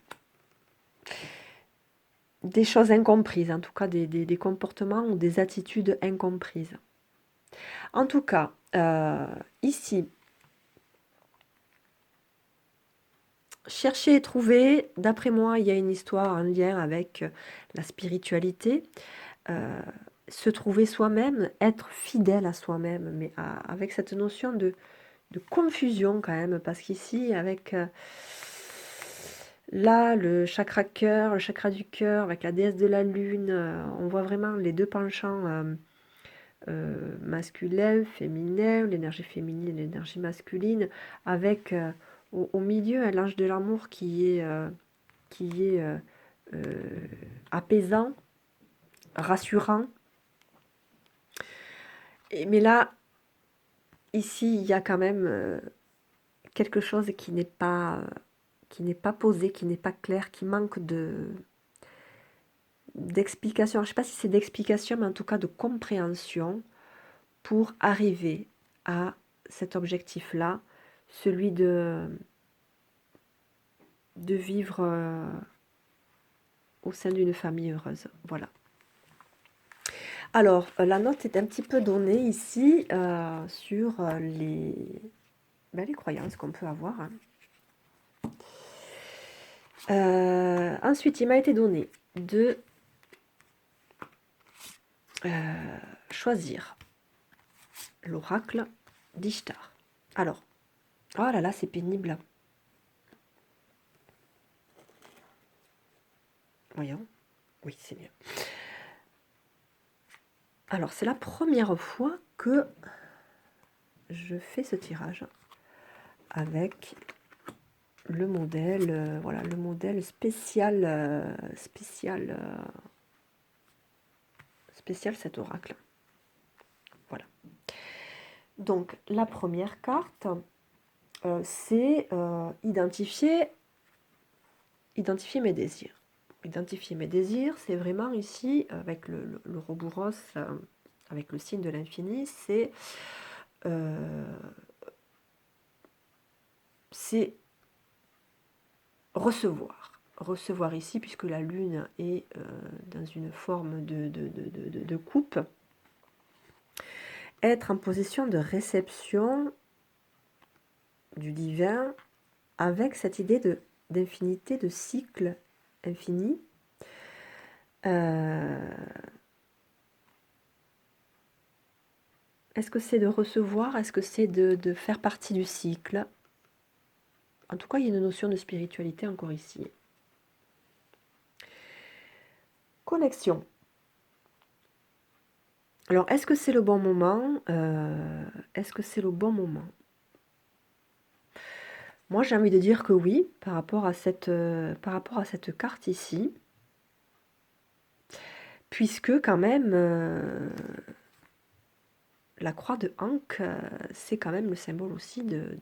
S1: des choses incomprises, en tout cas des comportements ou des attitudes incomprises. En tout cas, ici, chercher et trouver, d'après moi, il y a une histoire en lien avec la spiritualité. Se trouver soi-même, être fidèle à soi-même, mais avec cette notion de confusion quand même, parce qu'ici, avec Là, le chakra cœur, le chakra du cœur, avec la déesse de la lune, on voit vraiment les deux penchants masculin, féminin, l'énergie féminine, l'énergie masculine, avec au milieu un l'ange de l'amour qui est apaisant, rassurant. Mais là, ici, il y a quand même quelque chose qui n'est pas posé, qui n'est pas clair, qui manque d'explication. Je ne sais pas si c'est d'explication, mais en tout cas de compréhension pour arriver à cet objectif-là, celui de vivre au sein d'une famille heureuse. Voilà. Alors, la note est un petit peu donnée ici sur les croyances qu'on peut avoir. Hein. Ensuite, il m'a été donné de choisir l'oracle d'Ishtar. Alors, oh là là, c'est pénible. Voyons. Oui, c'est mieux. Alors, c'est la première fois que je fais ce tirage avec le modèle, voilà, le modèle spécial, spécial cet oracle. Voilà. Donc, la première carte, c'est identifier mes désirs. Identifier mes désirs, c'est vraiment ici, avec le Ouroboros, avec le signe de l'infini, c'est recevoir. Recevoir ici, puisque la lune est dans une forme de coupe, être en position de réception du divin avec cette idée d'infinité, de cycle infini. Est-ce que c'est de recevoir? Est-ce que c'est de faire partie du cycle? En tout cas, il y a une notion de spiritualité encore ici. Connexion. Alors, est-ce que c'est le bon moment? Est-ce que c'est le bon moment? Moi, j'ai envie de dire que oui, par rapport à cette carte ici. Puisque quand même, la croix de Ankh, c'est quand même le symbole aussi de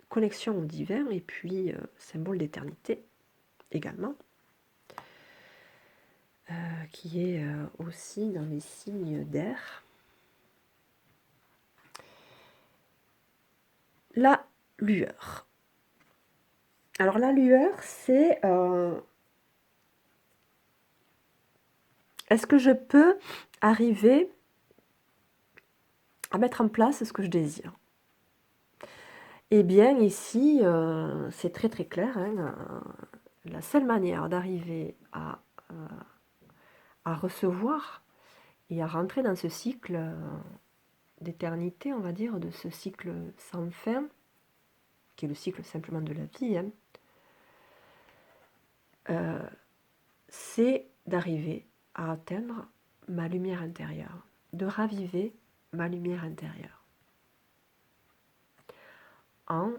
S1: connexion au divin et puis symbole d'éternité également, qui est aussi dans les signes d'air. La lueur. Alors la lueur, c'est est-ce que je peux arriver à mettre en place ce que je désire? Eh bien ici, c'est très très clair. Hein, la seule manière d'arriver à recevoir et à rentrer dans ce cycle d'éternité, on va dire, de ce cycle sans fin, qui est le cycle simplement de la vie, hein, c'est d'arriver à atteindre ma lumière intérieure, de raviver ma lumière intérieure en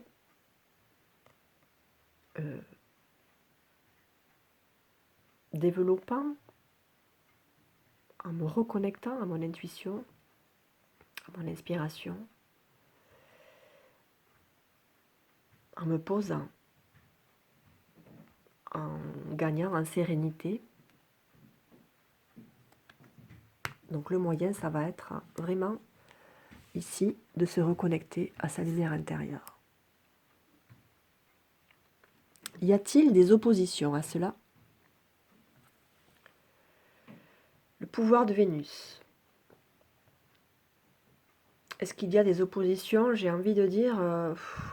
S1: développant, en me reconnectant à mon intuition, à mon inspiration, en me posant, en gagnant en sérénité. Donc le moyen, ça va être vraiment ici de se reconnecter à sa lumière intérieure. Y a-t-il des oppositions à cela? Le pouvoir de Vénus. Est-ce qu'il y a des oppositions? J'ai envie de dire,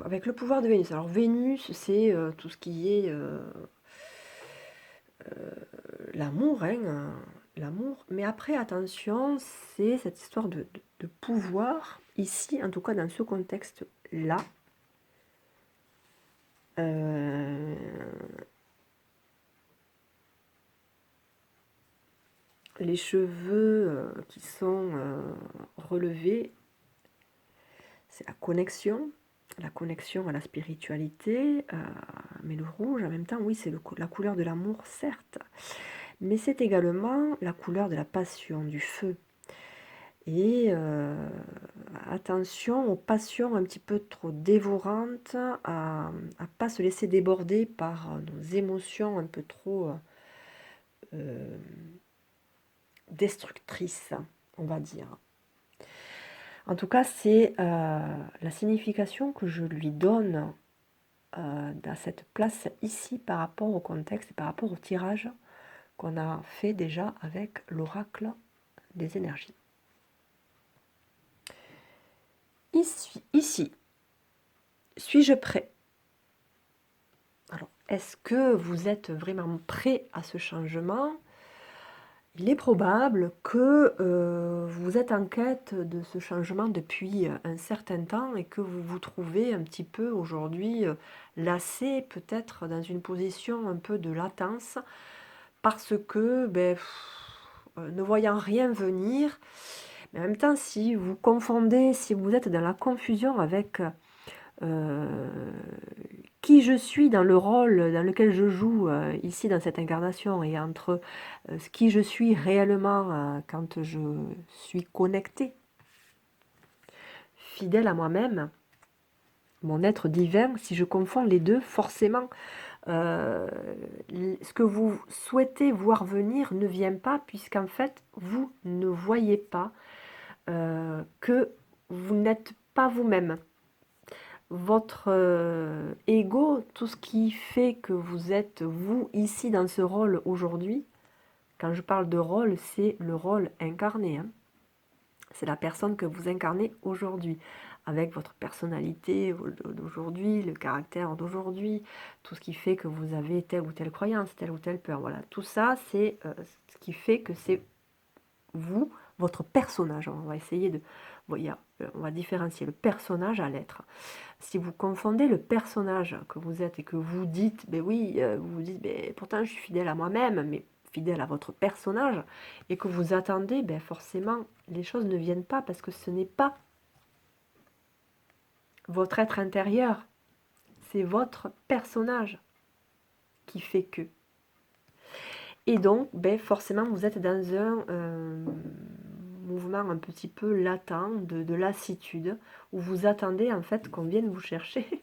S1: avec le pouvoir de Vénus. Alors Vénus, c'est tout ce qui est l'amour, hein, l'amour. Mais après, attention, c'est cette histoire de pouvoir, ici, en tout cas dans ce contexte-là, Euh, les cheveux qui sont relevés, c'est la connexion à la spiritualité, mais le rouge en même temps, oui, c'est la couleur de l'amour, certes, mais c'est également la couleur de la passion, du feu. Et attention aux passions un petit peu trop dévorantes, à ne pas se laisser déborder par nos émotions un peu trop euh, destructrices, on va dire. En tout cas, c'est la signification que je lui donne dans cette place ici par rapport au contexte et par rapport au tirage qu'on a fait déjà avec l'oracle des énergies. Ici, suis-je prêt? Alors, est-ce que vous êtes vraiment prêt à ce changement? Il est probable que vous êtes en quête de ce changement depuis un certain temps et que vous vous trouvez un petit peu aujourd'hui lassé, peut-être dans une position un peu de latence, parce que, ne voyant rien venir, mais en même temps, si vous confondez, si vous êtes dans la confusion avec qui je suis dans le rôle dans lequel je joue ici dans cette incarnation et entre qui je suis réellement quand je suis connectée, fidèle à moi-même, mon être divin, si je confonds les deux, forcément, ce que vous souhaitez voir venir ne vient pas puisqu'en fait, vous ne voyez pas que vous n'êtes pas vous-même. Votre ego, tout ce qui fait que vous êtes vous ici dans ce rôle aujourd'hui, quand je parle de rôle, c'est le rôle incarné. Hein. C'est la personne que vous incarnez aujourd'hui, avec votre personnalité d'aujourd'hui, le caractère d'aujourd'hui, tout ce qui fait que vous avez telle ou telle croyance, telle ou telle peur. Voilà, tout ça, c'est ce qui fait que c'est vous, votre personnage. On va essayer de... Bon, on va différencier le personnage à l'être. Si vous confondez le personnage que vous êtes et que vous dites, ben oui, vous vous dites, ben, pourtant je suis fidèle à moi-même, mais fidèle à votre personnage, et que vous attendez, ben forcément, les choses ne viennent pas parce que ce n'est pas votre être intérieur, c'est votre personnage qui fait que. Et donc, ben forcément, vous êtes dans un mouvement un petit peu latent de lassitude, où vous attendez en fait qu'on vienne vous chercher.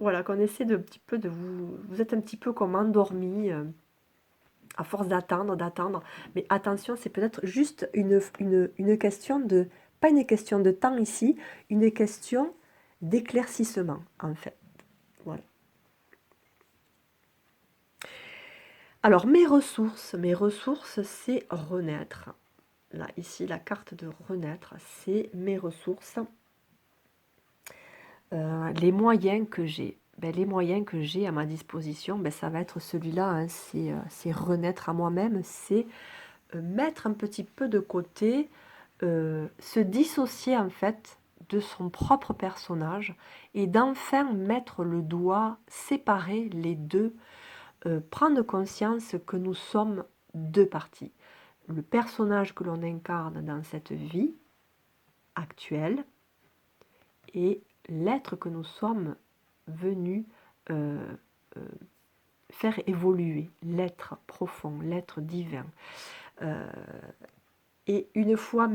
S1: Voilà, qu'on essaie de petit peu de vous êtes un petit peu comme endormi à force d'attendre. Mais attention, c'est peut-être juste une question de, pas une question de temps ici, une question d'éclaircissement en fait. Voilà. Alors mes ressources, c'est renaître. Là, ici, la carte de renaître, c'est mes ressources. Les moyens que j'ai. Les moyens que j'ai à ma disposition, ça va être celui-là, hein, c'est renaître à moi-même, c'est mettre un petit peu de côté, se dissocier en fait de son propre personnage et d'enfin mettre le doigt, séparer les deux, prendre conscience que nous sommes deux parties. Le personnage que l'on incarne dans cette vie actuelle et l'être que nous sommes venus faire évoluer, l'être profond, l'être divin. Et une fois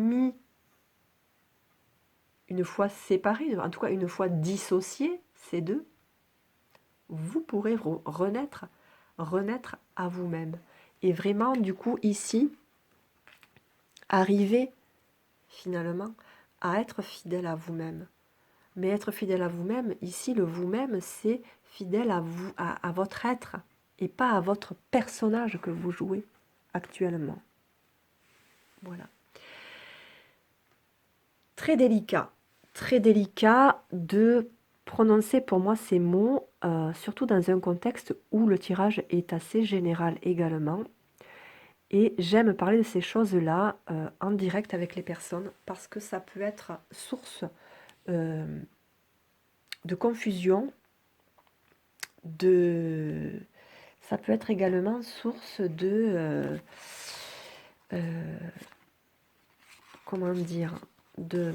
S1: séparés, en tout cas une fois dissociés, ces deux, vous pourrez renaître à vous-même. Et vraiment, du coup, ici, arriver finalement à être fidèle à vous-même. Mais être fidèle à vous-même, ici, le vous-même, c'est fidèle à vous, à votre être, et pas à votre personnage que vous jouez actuellement. Voilà. Très délicat de prononcer pour moi ces mots, surtout dans un contexte où le tirage est assez général également. Et j'aime parler de ces choses-là en direct avec les personnes parce que ça peut être source de confusion de... Ça peut être également source de... comment dire, de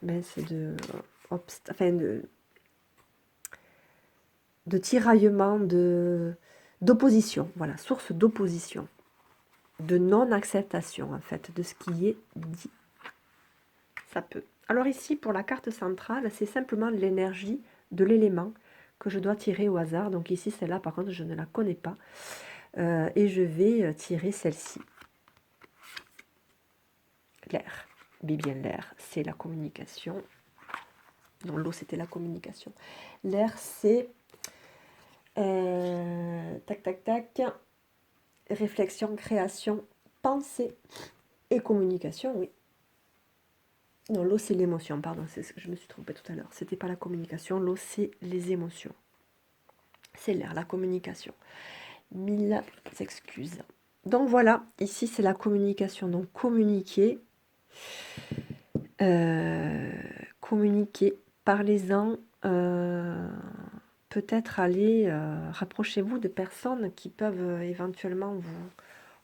S1: mince, enfin de tiraillement, d'opposition, voilà, source d'opposition, de non-acceptation en fait de ce qui est dit. Ça peut. Alors ici, pour la carte centrale, c'est simplement l'énergie de l'élément que je dois tirer au hasard. Donc ici, celle-là, par contre, je ne la connais pas. Et je vais tirer celle-ci. L'air. Mais bien l'air, c'est la communication. Non, l'eau, c'était la communication. L'air, c'est... tac, tac, tac. Réflexion, création, pensée et communication, oui. Non, l'eau, c'est l'émotion, pardon, je me suis trompée tout à l'heure. C'était pas la communication, l'eau, c'est les émotions. C'est l'air, la communication. Mille excuses. Donc voilà, ici, c'est la communication. Donc, communiquer. Communiquer, parlez-en. Peut-être aller, rapprochez-vous de personnes qui peuvent éventuellement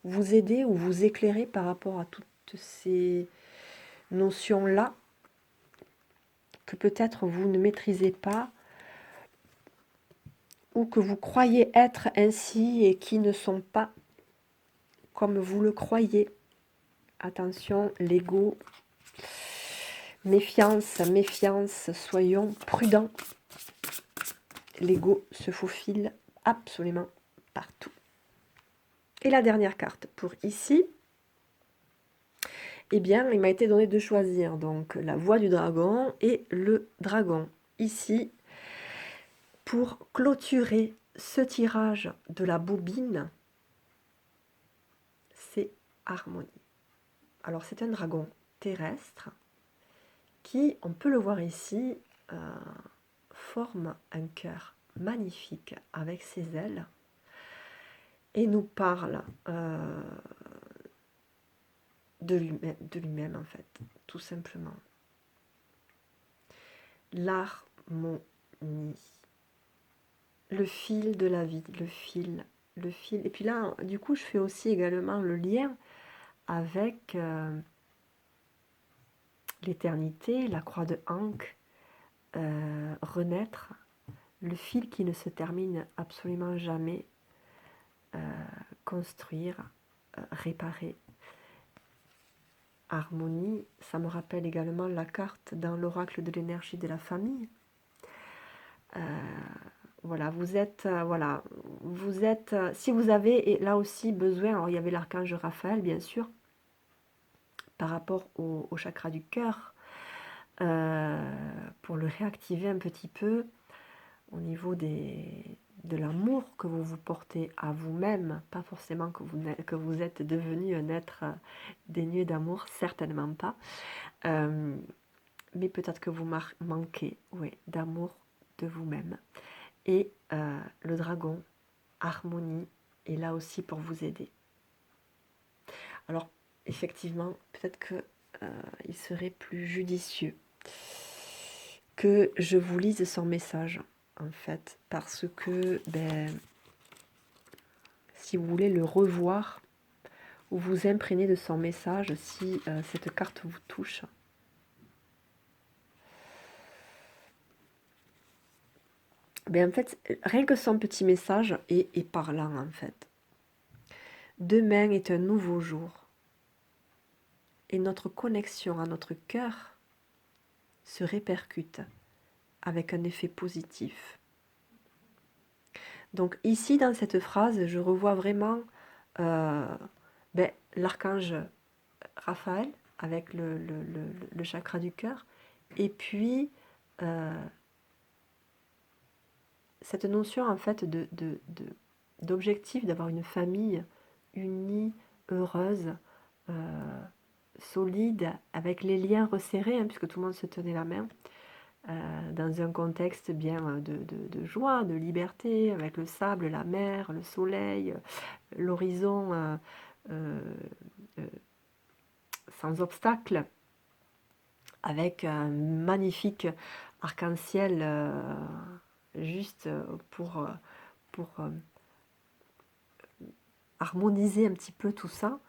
S1: vous aider ou vous éclairer par rapport à toutes ces notions-là que peut-être vous ne maîtrisez pas ou que vous croyez être ainsi et qui ne sont pas comme vous le croyez. Attention, l'ego, méfiance, méfiance, soyons prudents. L'ego se faufile absolument partout. Et la dernière carte pour ici, eh bien, il m'a été donné de choisir donc la voix du dragon et le dragon. Ici, pour clôturer ce tirage de la bobine, c'est harmonie. Alors, c'est un dragon terrestre qui, on peut le voir ici, forme un cœur magnifique avec ses ailes et nous parle de lui-même en fait, tout simplement. L'harmonie, le fil de la vie, le fil. Et puis là, du coup, je fais aussi également le lien avec l'éternité, la croix de Ankh, renaître, le fil qui ne se termine absolument jamais, construire, réparer. Harmonie, ça me rappelle également la carte dans l'oracle de l'énergie de la famille. Voilà, vous êtes, si vous avez et là aussi besoin, alors il y avait l'archange Raphaël bien sûr, par rapport au chakra du cœur, pour le réactiver un petit peu au niveau de l'amour que vous vous portez à vous-même, pas forcément que vous êtes devenu un être dénué d'amour, certainement pas, mais peut-être que vous manquez d'amour de vous-même. Et le dragon, harmonie, est là aussi pour vous aider. Alors, effectivement, peut-être qu'il serait plus judicieux que je vous lise son message, en fait, parce que, si vous voulez le revoir ou vous imprégner de son message, si cette carte vous touche, en fait, rien que son petit message est parlant, en fait. Demain est un nouveau jour. Et notre connexion à notre cœur se répercute avec un effet positif. Donc ici, dans cette phrase, je revois vraiment l'archange Raphaël avec le chakra du cœur, et puis cette notion en fait d'objectif, d'avoir une famille unie, heureuse, solide, avec les liens resserrés, puisque tout le monde se tenait la main, dans un contexte bien de joie, de liberté, avec le sable, la mer, le soleil, l'horizon sans obstacle. avec un magnifique arc-en-ciel juste pour harmoniser un petit peu tout ça.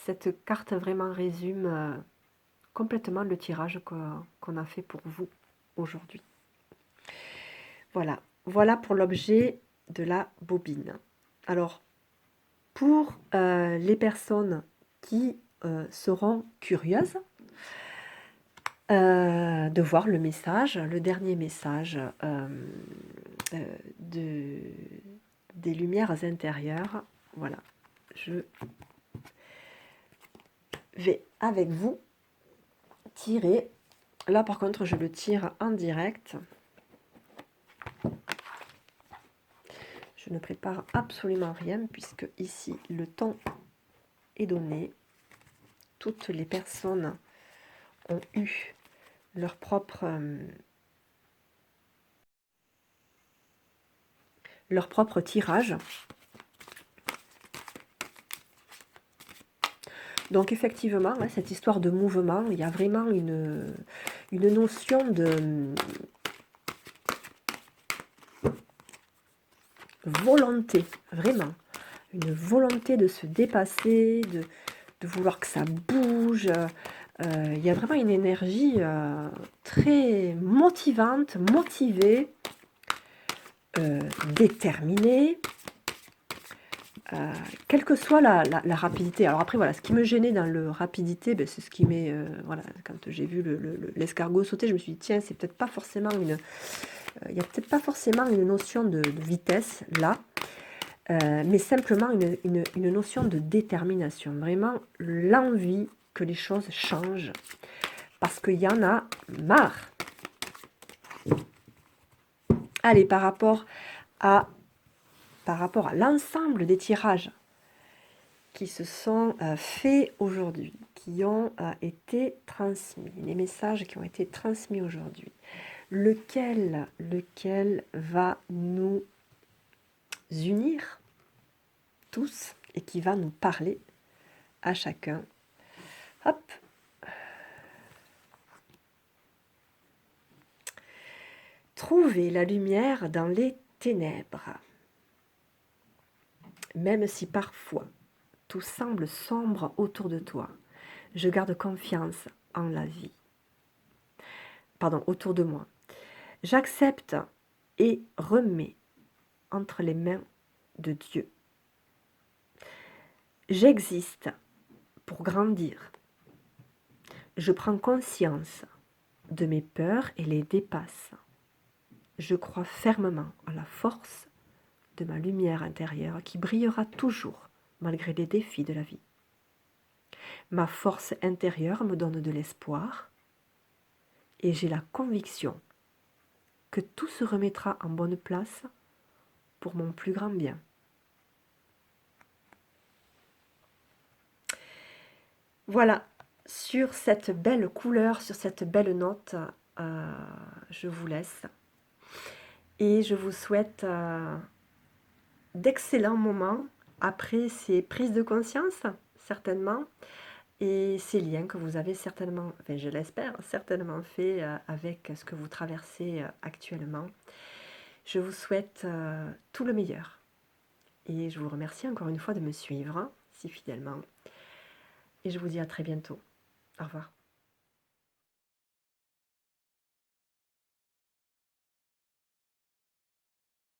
S1: Cette carte vraiment résume complètement le tirage qu'on a fait pour vous aujourd'hui. Voilà, voilà pour l'objet de la bobine. Alors, pour les personnes qui seront curieuses de voir le message, le dernier message des lumières intérieures, voilà, je vais avec vous tirer. Là, par contre, je le tire en direct. Je ne prépare absolument rien puisque ici, le temps est donné. Toutes les personnes ont eu leur propre tirage. Donc effectivement, hein, cette histoire de mouvement, il y a vraiment une notion de volonté, vraiment. Une volonté de se dépasser, de vouloir que ça bouge. Il y a vraiment une énergie très motivante, motivée, déterminée. Quelle que soit la rapidité. Alors après, voilà, ce qui me gênait dans le rapidité, ben, c'est ce qui m'est... voilà, quand j'ai vu l'escargot sauter, je me suis dit, tiens, c'est peut-être pas forcément une... Il n'y a peut-être pas forcément une notion de vitesse, là, mais simplement une notion de détermination. Vraiment, l'envie que les choses changent, parce qu'il y en a marre. Allez, par rapport à l'ensemble des tirages qui se sont faits aujourd'hui, qui ont été transmis, les messages qui ont été transmis aujourd'hui, lequel va nous unir tous et qui va nous parler à chacun. Hop. Trouver la lumière dans les ténèbres. Même si parfois tout semble sombre autour de toi, je garde confiance en la vie. Pardon, autour de moi. J'accepte et remets entre les mains de Dieu. J'existe pour grandir. Je prends conscience de mes peurs et les dépasse. Je crois fermement en la force de ma lumière intérieure qui brillera toujours malgré les défis de la vie. Ma force intérieure me donne de l'espoir et j'ai la conviction que tout se remettra en bonne place pour mon plus grand bien. Voilà, sur cette belle couleur, sur cette belle note, je vous laisse. Et je vous souhaite d'excellents moments après ces prises de conscience, certainement, et ces liens que vous avez certainement, enfin je l'espère, certainement fait avec ce que vous traversez actuellement. Je vous souhaite tout le meilleur. Et je vous remercie encore une fois de me suivre si fidèlement. Et je vous dis à très bientôt. Au revoir.